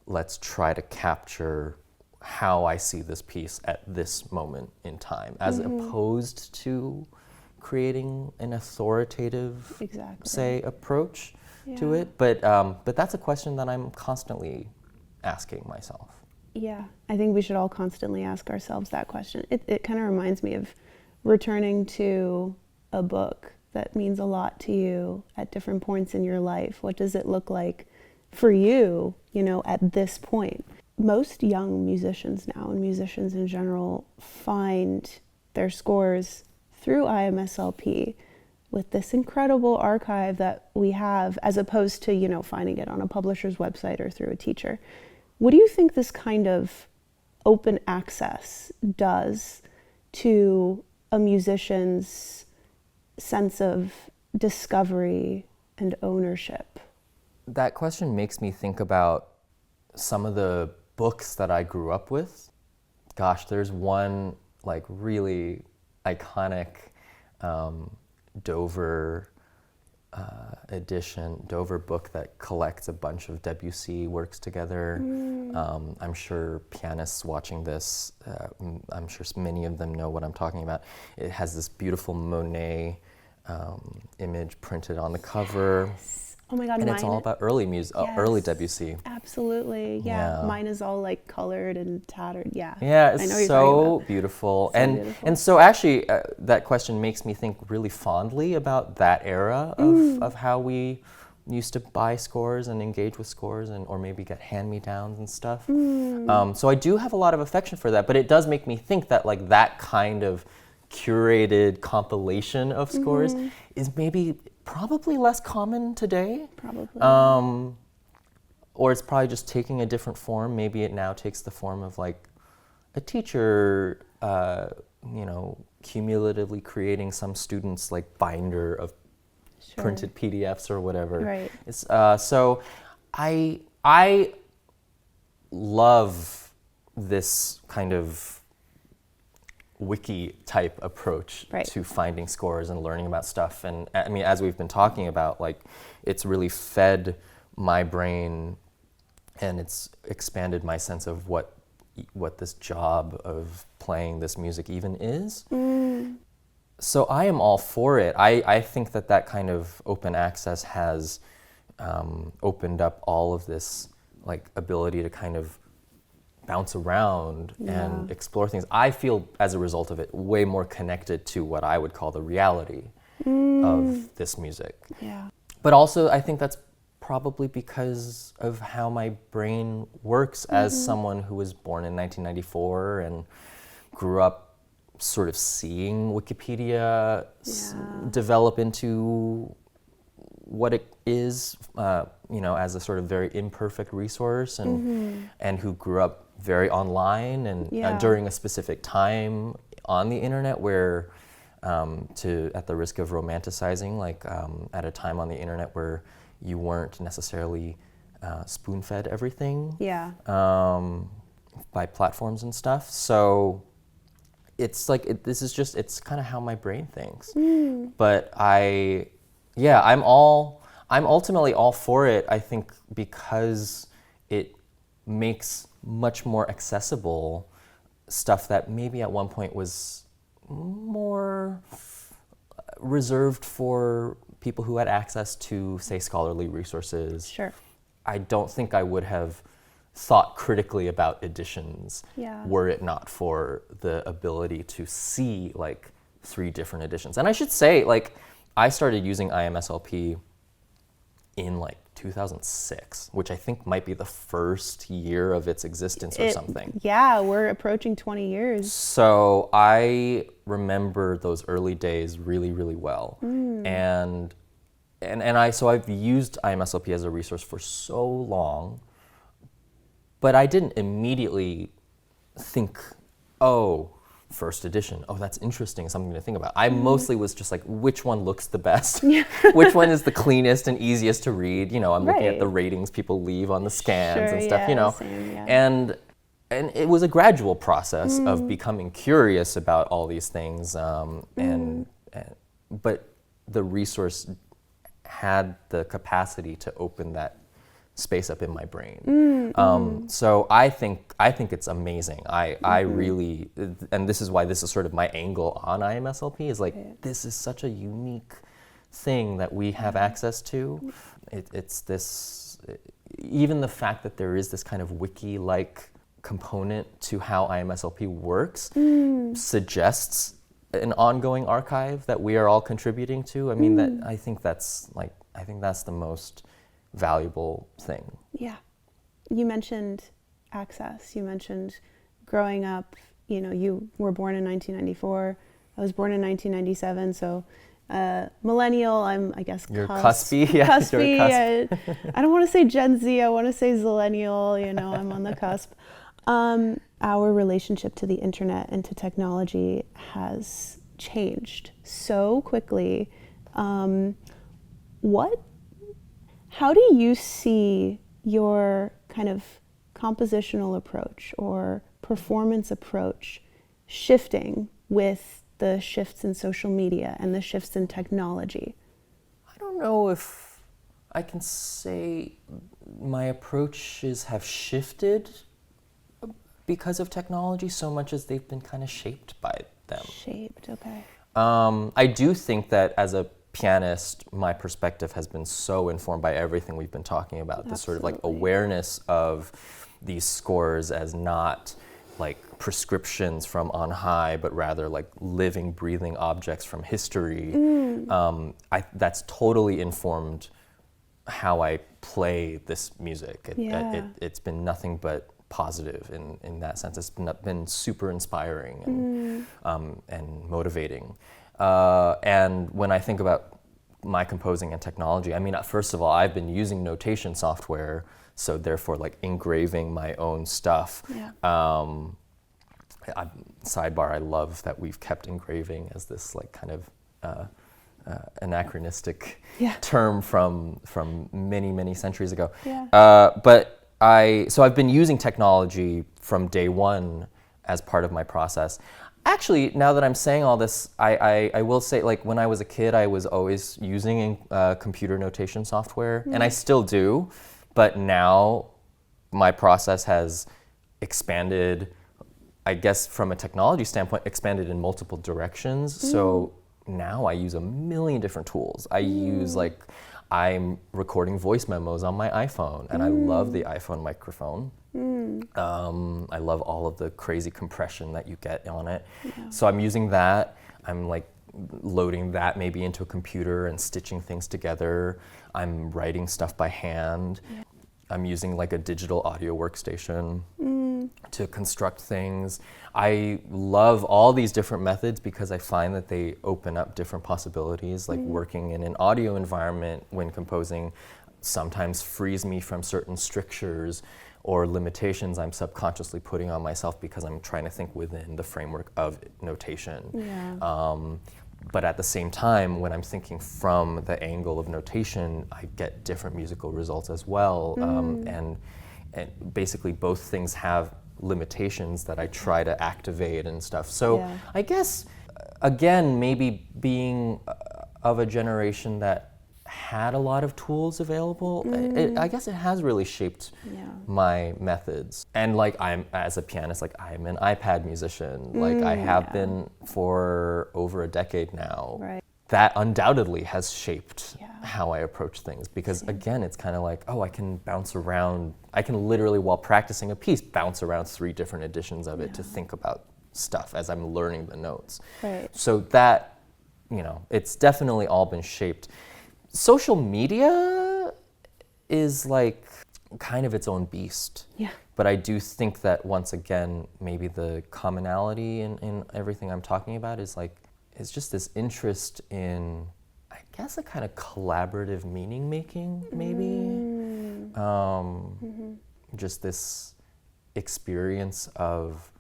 let's try to capture how I see this piece at this moment in time, as opposed to creating an authoritative, say, approach to it. But that's a question that I'm constantly asking myself. Yeah, I think we should all constantly ask ourselves that question. It kind of reminds me of returning to a book that means a lot to you at different points in your life. What does it look like for you, at this point? Most young musicians now, and musicians in general, find their scores through IMSLP with this incredible archive that we have, as opposed to, finding it on a publisher's website or through a teacher. What do you think this kind of open access does to a musician's sense of discovery and ownership? That question makes me think about some of the books that I grew up with. Gosh, there's one like really iconic Dover Dover book that collects a bunch of Debussy works together. I'm sure pianists watching this, I'm sure many of them know what I'm talking about. It has this beautiful Monet image printed on the cover. Oh my God, and it's all about early music, early Debussy. Absolutely, yeah. Mine is all like colored and tattered, Yeah, it's so beautiful. And so actually, that question makes me think really fondly about that era of how we used to buy scores and engage with scores, or maybe get hand-me-downs and stuff. So I do have a lot of affection for that, but it does make me think that like that kind of curated compilation of scores is probably less common today. Probably. Or it's probably just taking a different form. Maybe it now takes the form of like a teacher, cumulatively creating some student's like binder of printed PDFs or whatever. Right. It's, so I love this kind of wiki type approach to finding scores and learning about stuff. And I mean, as we've been talking about, like, it's really fed my brain and it's expanded my sense of what this job of playing this music even is. So I am all for it. I think that kind of open access has opened up all of this like ability to kind of bounce around and explore things. I feel, as a result of it, way more connected to what I would call the reality of this music. Yeah. But also, I think that's probably because of how my brain works as someone who was born in 1994 and grew up sort of seeing Wikipedia develop into what it is, as a sort of very imperfect resource, and who grew up very online and during a specific time on the internet where, at the risk of romanticizing, like at a time on the internet where you weren't necessarily spoon-fed everything by platforms and stuff. So it's like this is just it's kind of how my brain thinks. But I'm ultimately all for it. I think because it makes much more accessible stuff that maybe at one point was more reserved for people who had access to, say, scholarly resources. Sure. I don't think I would have thought critically about editions were it not for the ability to see like 3 different editions. And I should say, like, I started using IMSLP in like 2006, which I think might be the first year of its existence or something. Yeah, we're approaching 20 years. So I remember those early days really, really well. And I've used IMSLP as a resource for so long, but I didn't immediately think, oh, first edition, oh, that's interesting, something to think about. I mostly was just like, which one looks the best? Which one is the cleanest and easiest to read? You know, I'm looking at the ratings people leave on the scans and stuff, you know. Same, yeah. And it was a gradual process of becoming curious about all these things, but the resource had the capacity to open that space up in my brain. So I think it's amazing. I really, and this is why this is sort of my angle on IMSLP, is like, this is such a unique thing that we have access to. It's this, even the fact that there is this kind of wiki-like component to how IMSLP works suggests an ongoing archive that we are all contributing to. I mean, I think that's the most valuable thing. Yeah. You mentioned access. You mentioned growing up, you know, you were born in 1994. I was born in 1997, so millennial, I guess You're cuspy. Yeah, cuspy. I don't want to say Gen Z, I want to say zillennial, you know, I'm on the cusp. Our relationship to the internet and to technology has changed so quickly. How do you see your kind of compositional approach or performance approach shifting with the shifts in social media and the shifts in technology? I don't know if I can say my approaches have shifted because of technology so much as they've been kind of shaped by them. Shaped, okay. I do think that as a pianist, my perspective has been so informed by everything we've been talking about. This sort of like awareness of these scores as not like prescriptions from on high, but rather like living, breathing objects from history. That's totally informed how I play this music. It's been nothing but positive in that sense. It's been super inspiring and motivating. And when I think about my composing and technology, I mean, first of all, I've been using notation software, so therefore like engraving my own stuff. Sidebar, I love that we've kept engraving as this like kind of anachronistic term from many, many centuries ago. So I've been using technology from day one as part of my process. Actually, now that I'm saying all this, I will say, like, when I was a kid, I was always using computer notation software, and I still do, but now my process has expanded, I guess from a technology standpoint, expanded in multiple directions. So now I use a million different tools. I'm recording voice memos on my iPhone, and I love the iPhone microphone. I love all of the crazy compression that you get on it. So I'm using that. I'm like loading that maybe into a computer and stitching things together. I'm writing stuff by hand. I'm using like a digital audio workstation to construct things. I love all these different methods because I find that they open up different possibilities. Like working in an audio environment when composing sometimes frees me from certain strictures or limitations I'm subconsciously putting on myself because I'm trying to think within the framework of notation. But at the same time, when I'm thinking from the angle of notation, I get different musical results as well. And basically both things have limitations that I try to activate and stuff. So Yeah. I guess, again, maybe being of a generation that had a lot of tools available, I guess it has really shaped my methods. And like I'm, as a pianist, like I'm an iPad musician, like I have been for over a decade now. Right. That undoubtedly has shaped how I approach things, because again, it's kind of like, oh, I can bounce around, I can literally, while practicing a piece, bounce around 3 different editions of it to think about stuff as I'm learning the notes. Right. So that, you know, it's definitely all been shaped. Social media is like kind of its own beast. Yeah. But I do think that once again, maybe the commonality in everything I'm talking about is like, it's just this interest in, I guess, a kind of collaborative meaning making, maybe. Just this experience of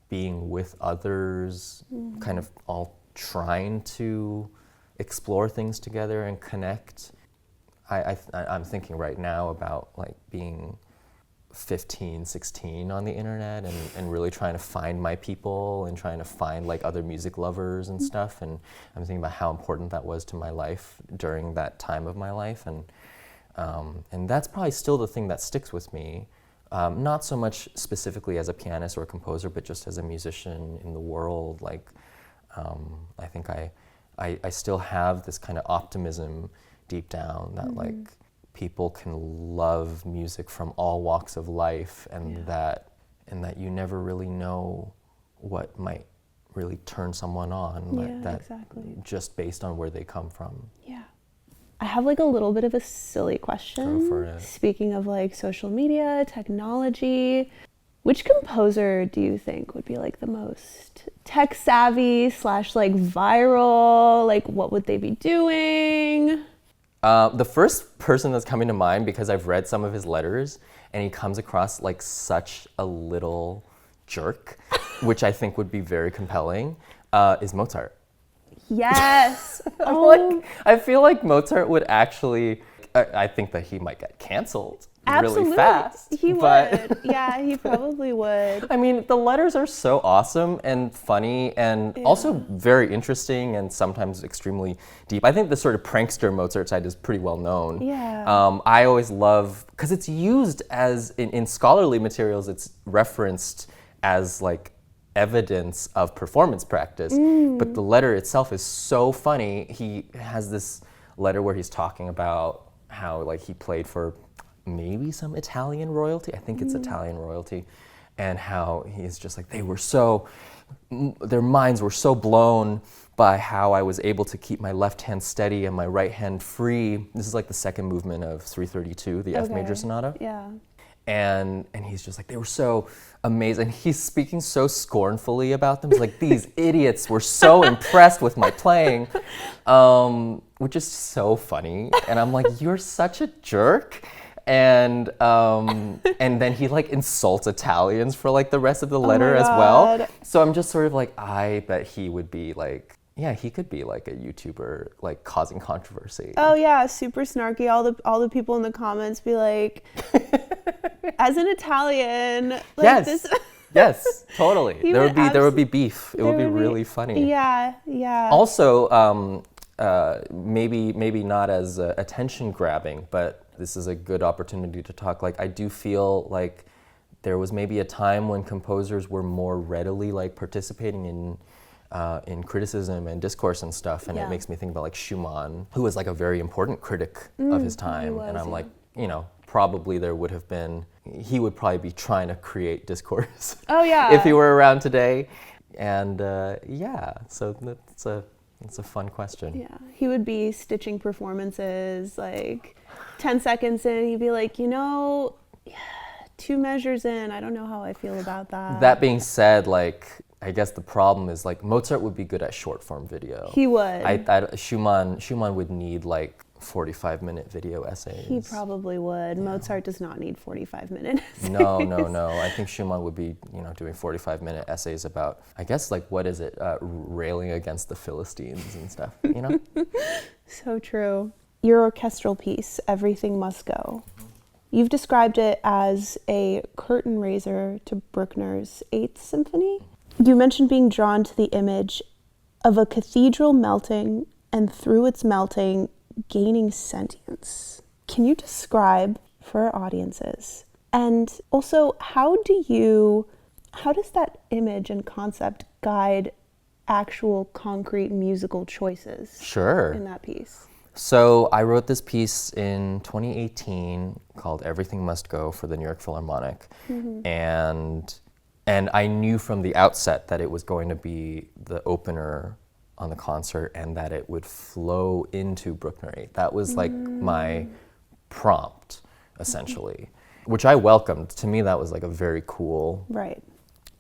being with others, kind of all trying to explore things together and connect. I'm thinking right now about like being 15, 16 on the internet and really trying to find my people and trying to find like other music lovers and stuff. And I'm thinking about how important that was to my life during that time of my life. And that's probably still the thing that sticks with me. Not so much specifically as a pianist or a composer, but just as a musician in the world. Like, I think I still have this kind of optimism deep down that like people can love music from all walks of life, and that you never really know what might really turn someone on. Exactly. Just based on where they come from. Yeah. I have like a little bit of a silly question. Go for it. Speaking of like social media, technology, which composer do you think would be like the most tech savvy / like viral? Like what would they be doing? The first person that's coming to mind, because I've read some of his letters and he comes across like such a little jerk, which I think would be very compelling, is Mozart. Yes. I feel like Mozart would actually, I think that he might get canceled really fast. He would. Yeah, he probably would. I mean, the letters are so awesome and funny and also very interesting and sometimes extremely deep. I think the sort of prankster Mozart side is pretty well known. Yeah. I always love, because it's used as, in scholarly materials, it's referenced as like evidence of performance practice, but the letter itself is so funny. He has this letter where he's talking about how like he played for maybe some Italian royalty, I think it's Italian royalty, and how he's just like, their minds were so blown by how I was able to keep my left hand steady and my right hand free. This is like the second movement of 332, the F major sonata. Yeah. And he's just like, they were so amazing. He's speaking so scornfully about them. He's like, these idiots were so impressed with my playing, which is so funny. And I'm like, you're such a jerk. And then he like insults Italians for like the rest of the letter as well. So I'm just sort of like, I bet he would be like, yeah, he could be like a YouTuber, like causing controversy. Oh yeah, super snarky. All the people in the comments be like, as an Italian, like yes. Yes, totally. There would be beef. It would be really funny. Yeah, yeah. Also, maybe not as attention grabbing, but this is a good opportunity to talk. Like, I do feel like there was maybe a time when composers were more readily like participating in criticism and discourse and stuff, and it makes me think about like Schumann, who was like a very important critic of his time, and I'm like, you know, probably there would have been, he would probably be trying to create discourse. Oh yeah. If he were around today, and so that's a fun question. Yeah, he would be stitching performances like 10 seconds in, he'd be like, 2 measures in, I don't know how I feel about that. That being said, like, I guess the problem is like Mozart would be good at short form video. He would. Schumann would need like 45-minute video essays. He probably would. Yeah. Mozart does not need 45-minute essays. No. I think Schumann would be, doing 45-minute essays about, I guess, like, what is it, railing against the Philistines and stuff, So true. Your orchestral piece, Everything Must Go. You've described it as a curtain raiser to Bruckner's Eighth Symphony. You mentioned being drawn to the image of a cathedral melting and through its melting, gaining sentience. Can you describe for our audiences? And also, how does that image and concept guide actual concrete musical choices Sure. in that piece? So I wrote this piece in 2018 called Everything Must Go for the New York Philharmonic. And I knew from the outset that it was going to be the opener on the concert and that it would flow into Bruckner 8. That was like my prompt, essentially, which I welcomed. To me, that was like a very cool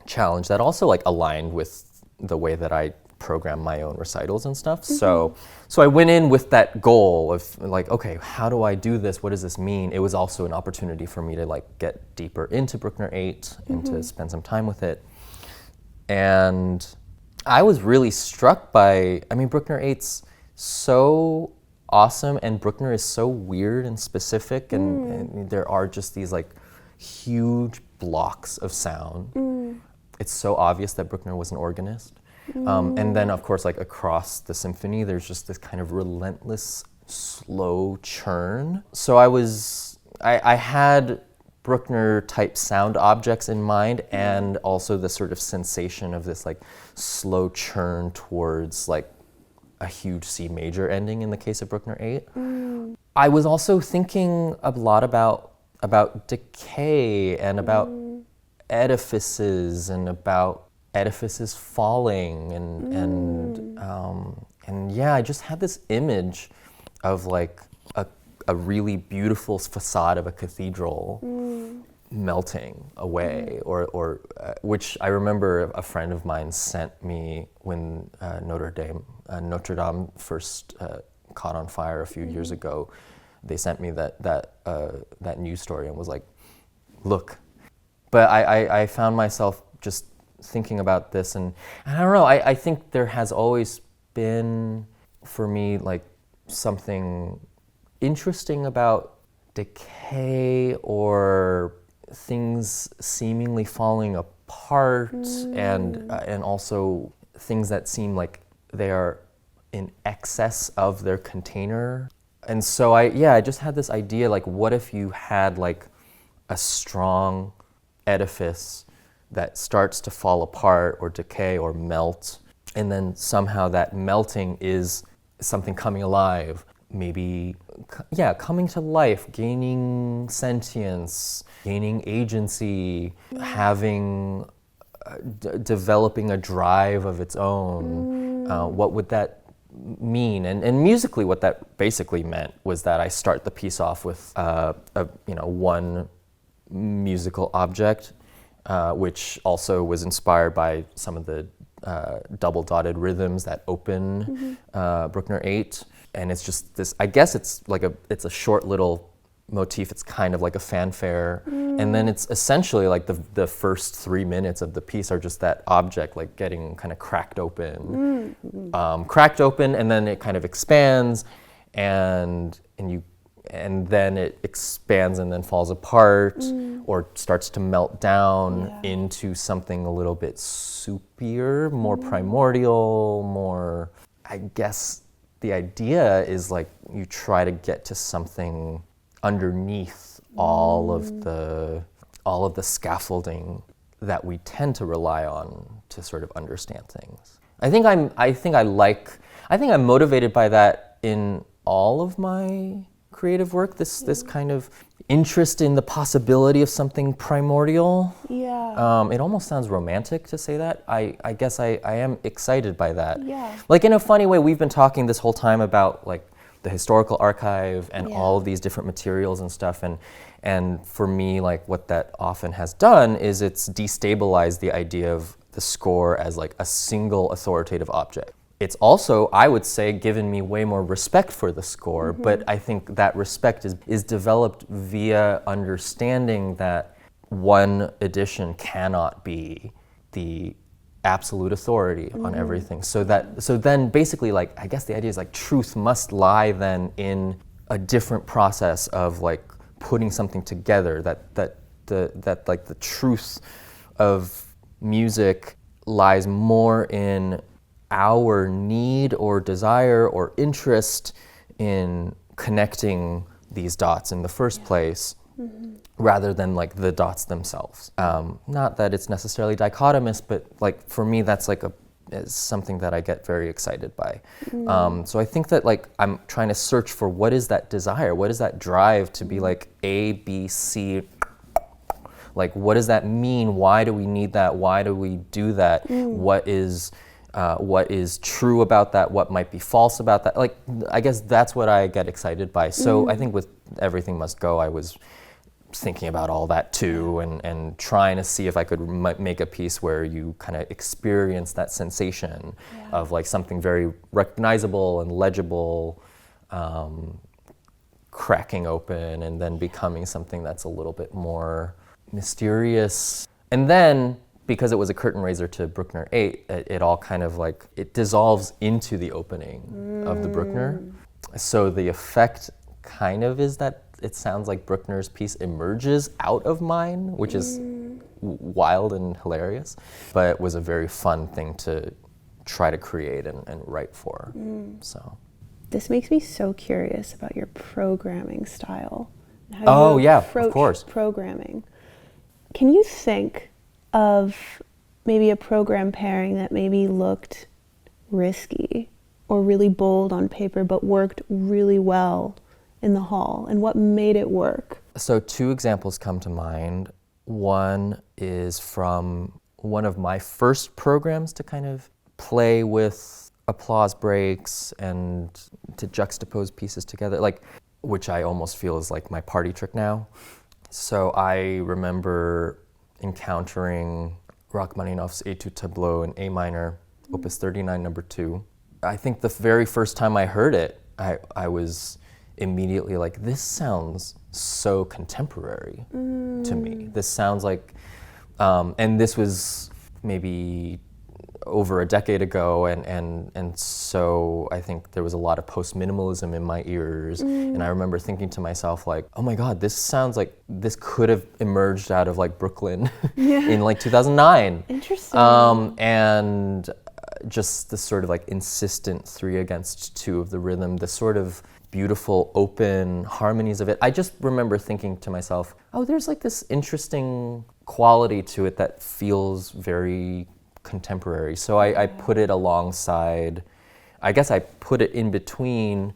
challenge that also like aligned with the way that I program my own recitals and stuff. So I went in with that goal of like, okay, how do I do this? What does this mean? It was also an opportunity for me to like get deeper into Bruckner 8 and to spend some time with it. And I was really struck by, I mean, Bruckner 8's so awesome and Bruckner is so weird and specific and there are just these like huge blocks of sound. It's so obvious that Bruckner was an organist. And then, of course, like across the symphony, there's just this kind of relentless, slow churn. So I had Bruckner-type sound objects in mind, and also the sort of sensation of this like slow churn towards like a huge C major ending in the case of Bruckner 8. I was also thinking a lot about decay and about edifices and about edifices falling and yeah, I just had this image of like a really beautiful facade of a cathedral melting away, or which I remember a friend of mine sent me when Notre Dame first caught on fire a few years ago. They sent me that news story and was like, look. But I found myself just thinking about this, and I don't know, I think there has always been, for me, like something interesting about decay or things seemingly falling apart, and also things that seem like they are in excess of their container. And so I just had this idea, like, what if you had like a strong edifice that starts to fall apart or decay or melt, and then somehow that melting is something coming alive, maybe, coming to life, gaining sentience, gaining agency, having, developing a drive of its own. What would that mean? And musically, what that basically meant was that I start the piece off with one musical object, which also was inspired by some of the double-dotted rhythms that open Bruckner 8. And it's just this, I guess it's a short little motif. It's kind of like a fanfare. And then it's essentially like the first 3 minutes of the piece are just that object like getting kind of cracked open. Cracked open, and then it kind of expands, and then it expands and then falls apart or starts to melt down into something a little bit soupier, more primordial, more, I guess the idea is like you try to get to something underneath all of the scaffolding that we tend to rely on to sort of understand things. I think I'm motivated by that in all of my creative work, this kind of interest in the possibility of something primordial. It almost sounds romantic to say that. I guess I am excited by that. Like, in a funny way, we've been talking this whole time about like the historical archive and all of these different materials and stuff, and for me, like, what that often has done is it's destabilized the idea of the score as like a single authoritative object. It's also, I would say, given me way more respect for the score, but I think that respect is developed via understanding that one edition cannot be the absolute authority on everything. So then basically, like, I guess the idea is like truth must lie then in a different process of like putting something together, that like the truth of music lies more in our need or desire or interest in connecting these dots in the first place, rather than like the dots themselves. Not that it's necessarily dichotomous, but like for me that's like is something that I get very excited by. So I think that like I'm trying to search for what is that desire, what is that drive to be like A, B, C, like what does that mean? Why do we need that? Why do we do that? What is true about that? What might be false about that? Like, I guess that's what I get excited by. So I think with Everything Must Go, I was thinking about all that too, and trying to see if I could make a piece where you kind of experience that sensation of like something very recognizable and legible, cracking open and then becoming something that's a little bit more mysterious. And then, because it was a curtain raiser to Bruckner 8, it all kind of like, it dissolves into the opening of the Bruckner. So the effect kind of is that it sounds like Bruckner's piece emerges out of mine, which is wild and hilarious, but it was a very fun thing to try to create and write for. So This makes me so curious about your programming style. How you of course. Programming. Can you think of maybe a program pairing that maybe looked risky or really bold on paper but worked really well in the hall, and what made it work? So 2 examples come to mind. One is from one of my first programs to kind of play with applause breaks and to juxtapose pieces together, like, which I almost feel is like my party trick now. So I remember encountering Rachmaninoff's Etude Tableau in A minor, Opus 39, number 2. I think the very first time I heard it, I was immediately like, this sounds so contemporary to me. This sounds like, and this was maybe over a decade ago, and so I think there was a lot of post-minimalism in my ears, and I remember thinking to myself like, oh my god, this sounds like this could have emerged out of like Brooklyn in like 2009. Interesting. And just the sort of like insistent 3/2 of the rhythm, the sort of beautiful open harmonies of it. I just remember thinking to myself, oh, there's like this interesting quality to it that feels very contemporary. So I put it alongside, I guess I put it in between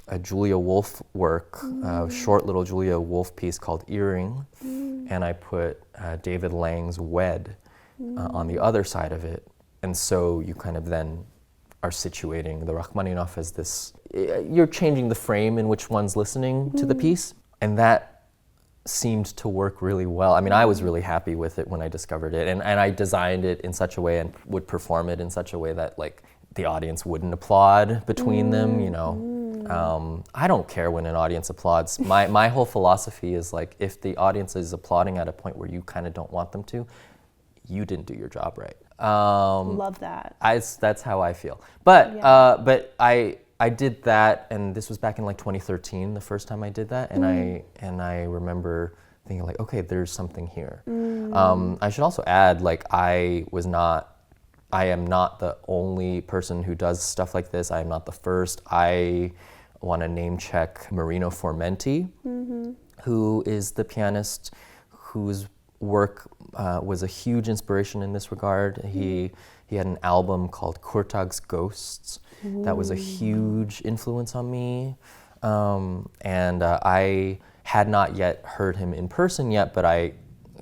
a Julia Wolf work, a short little Julia Wolf piece called Earring, and I put David Lang's Wed on the other side of it. And so you kind of then are situating the Rachmaninoff as this, you're changing the frame in which one's listening to the piece, and that seemed to work really well. I mean, I was really happy with it when I discovered it, and I designed it in such a way and would perform it in such a way that like the audience wouldn't applaud between them, you know. I don't care when an audience applauds. My whole philosophy is like, if the audience is applauding at a point where you kind of don't want them to, you didn't do your job right. Love that. That's how I feel. But but I did that, and this was back in like 2013, the first time I did that, and I remember thinking like, okay, there's something here. I should also add, like, I am not the only person who does stuff like this. I am not the first. I want to name check Marino Formenti, who is the pianist whose work was a huge inspiration in this regard. He had an album called Kurtag's Ghosts that was a huge influence on me, and I had not yet heard him in person yet, but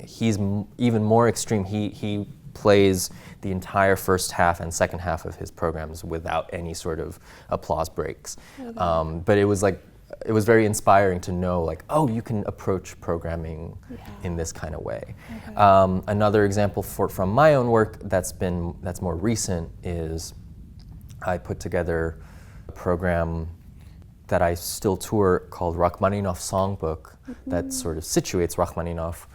he's even more extreme. He plays the entire first half and second half of his programs without any sort of applause breaks. But it was very inspiring to know, like, oh, you can approach programming in this kind of way. Another example from my own work that's more recent is I put together a program that I still tour called Rachmaninoff Songbook that sort of situates Rachmaninoff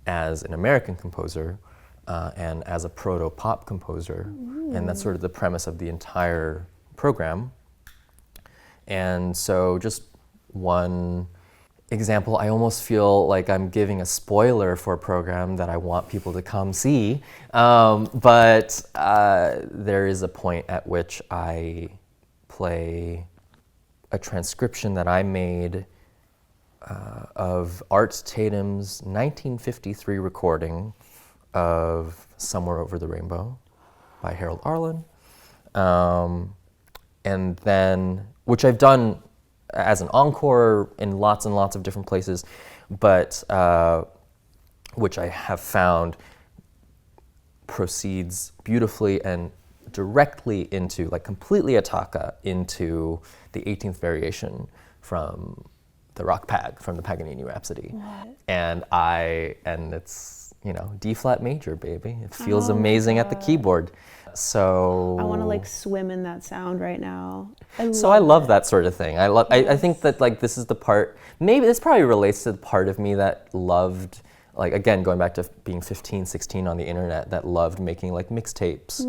as an American composer and as a proto-pop composer, and that's sort of the premise of the entire program. And so just one example, I almost feel like I'm giving a spoiler for a program that I want people to come see. But there is a point at which I play a transcription that I made of Art Tatum's 1953 recording of Somewhere Over the Rainbow by Harold Arlen. And then, which I've done as an encore in lots and lots of different places, but which I have found proceeds beautifully and directly into, like completely attacca into the 18th variation from the from the Paganini Rhapsody. What? And it's, you know, D flat major, baby. It feels amazing at the keyboard. So I want to like swim in that sound right now. I love that sort of thing. I think that like this is the part, maybe this probably relates to the part of me that loved, like again, going back to being 15, 16 on the internet, that loved making like mixtapes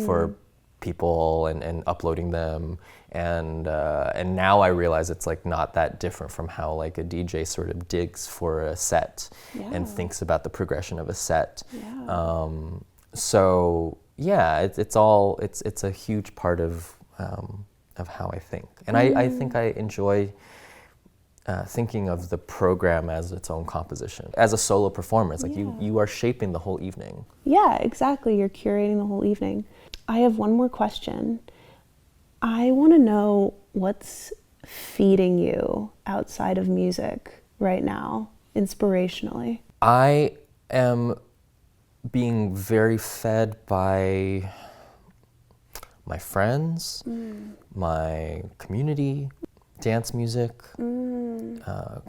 for people and uploading them. And now I realize it's like not that different from how like a DJ sort of digs for a set and thinks about the progression of a set. Yeah. So yeah, it's a huge part of how I think, and I think I enjoy thinking of the program as its own composition, as a solo performer. It's like you are shaping the whole evening. Yeah, exactly. You're curating the whole evening. I have one more question. I want to know what's feeding you outside of music right now, inspirationally. I am being very fed by my friends, my community, dance music,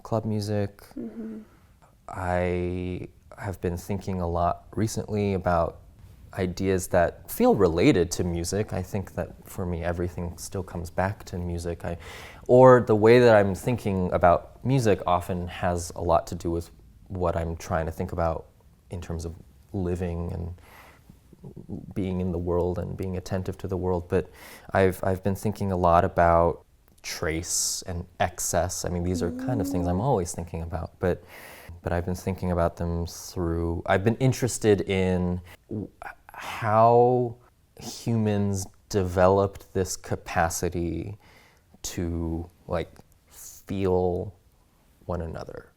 club music. I have been thinking a lot recently about ideas that feel related to music. I think that for me, everything still comes back to music. Or the way that I'm thinking about music often has a lot to do with what I'm trying to think about in terms of living and being in the world and being attentive to the world. But I've been thinking a lot about trace and excess. I mean, these are kind of things I'm always thinking about, but I've been thinking about them through, I've been interested in how humans developed this capacity to like feel one another.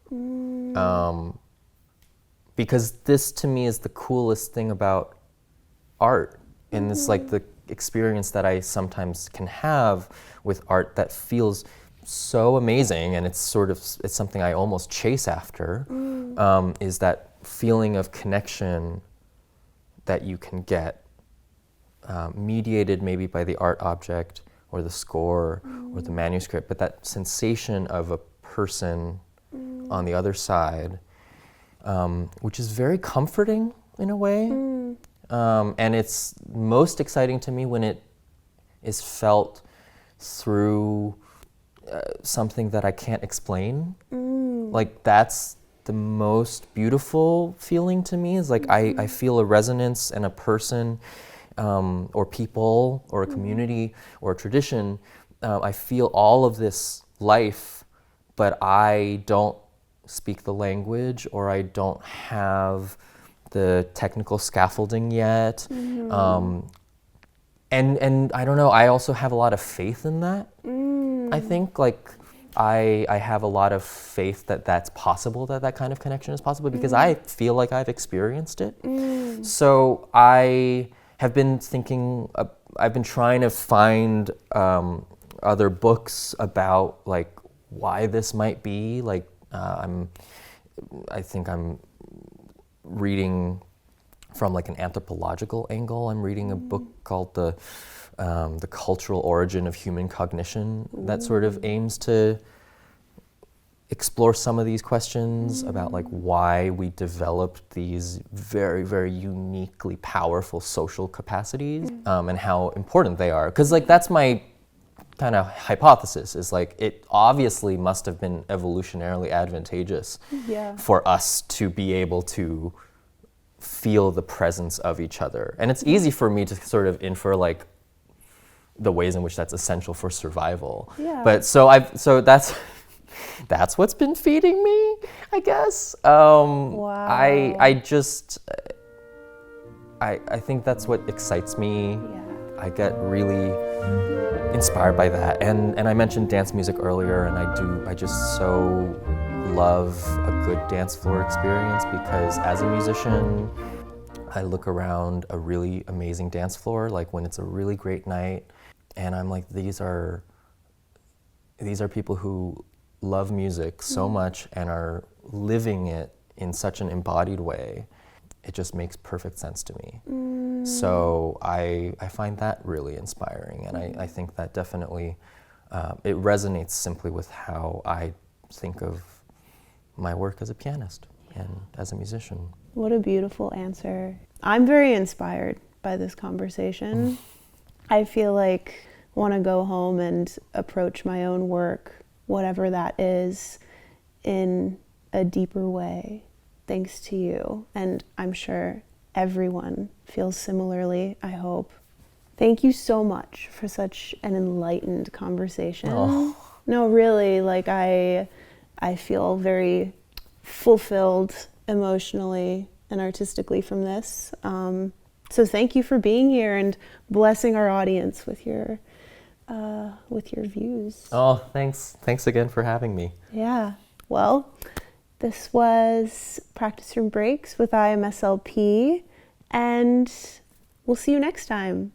Because this to me is the coolest thing about art, and it's like the experience that I sometimes can have with art that feels so amazing, and it's something I almost chase after, is that feeling of connection that you can get, mediated maybe by the art object or the score or the manuscript, but that sensation of a person on the other side, which is very comforting in a way. And it's most exciting to me when it is felt through something that I can't explain. Like that's the most beautiful feeling to me, is like I feel a resonance and a person or people or a community or a tradition. I feel all of this life, but I don't speak the language, or I don't have the technical scaffolding yet. And I don't know, I also have a lot of faith in that. I think like I have a lot of faith that that's possible, that kind of connection is possible, because I feel like I've experienced it. So I have been thinking, I've been trying to find other books about like why this might be. Like I think I'm reading from like an anthropological angle. I'm reading a book called the Cultural Origin of Human Cognition that sort of aims to explore some of these questions about like why we developed these very, very uniquely powerful social capacities, and how important they are. Because like that's my kind of hypothesis, is like it obviously must have been evolutionarily advantageous for us to be able to feel the presence of each other. And it's easy for me to sort of infer like the ways in which that's essential for survival. But so that's that's what's been feeding me, I guess. Wow. I just, I think that's what excites me. Yeah. I get really inspired by that. And I mentioned dance music earlier, and I just so love a good dance floor experience, because as a musician, I look around a really amazing dance floor, like when it's a really great night, and I'm like, these are people who love music so much and are living it in such an embodied way. It just makes perfect sense to me. So I find that really inspiring, and I think that definitely, it resonates simply with how I think of my work as a pianist and as a musician. What a beautiful answer. I'm very inspired by this conversation. I feel like I want to go home and approach my own work, whatever that is, in a deeper way, thanks to you. And I'm sure everyone feels similarly, I hope. Thank you so much for such an enlightened conversation. Oh. No, really, like I feel very fulfilled emotionally and artistically from this. So thank you for being here and blessing our audience with your views. Oh, thanks. Thanks again for having me. Yeah. Well, this was Practice Room Breaks with IMSLP, and we'll see you next time.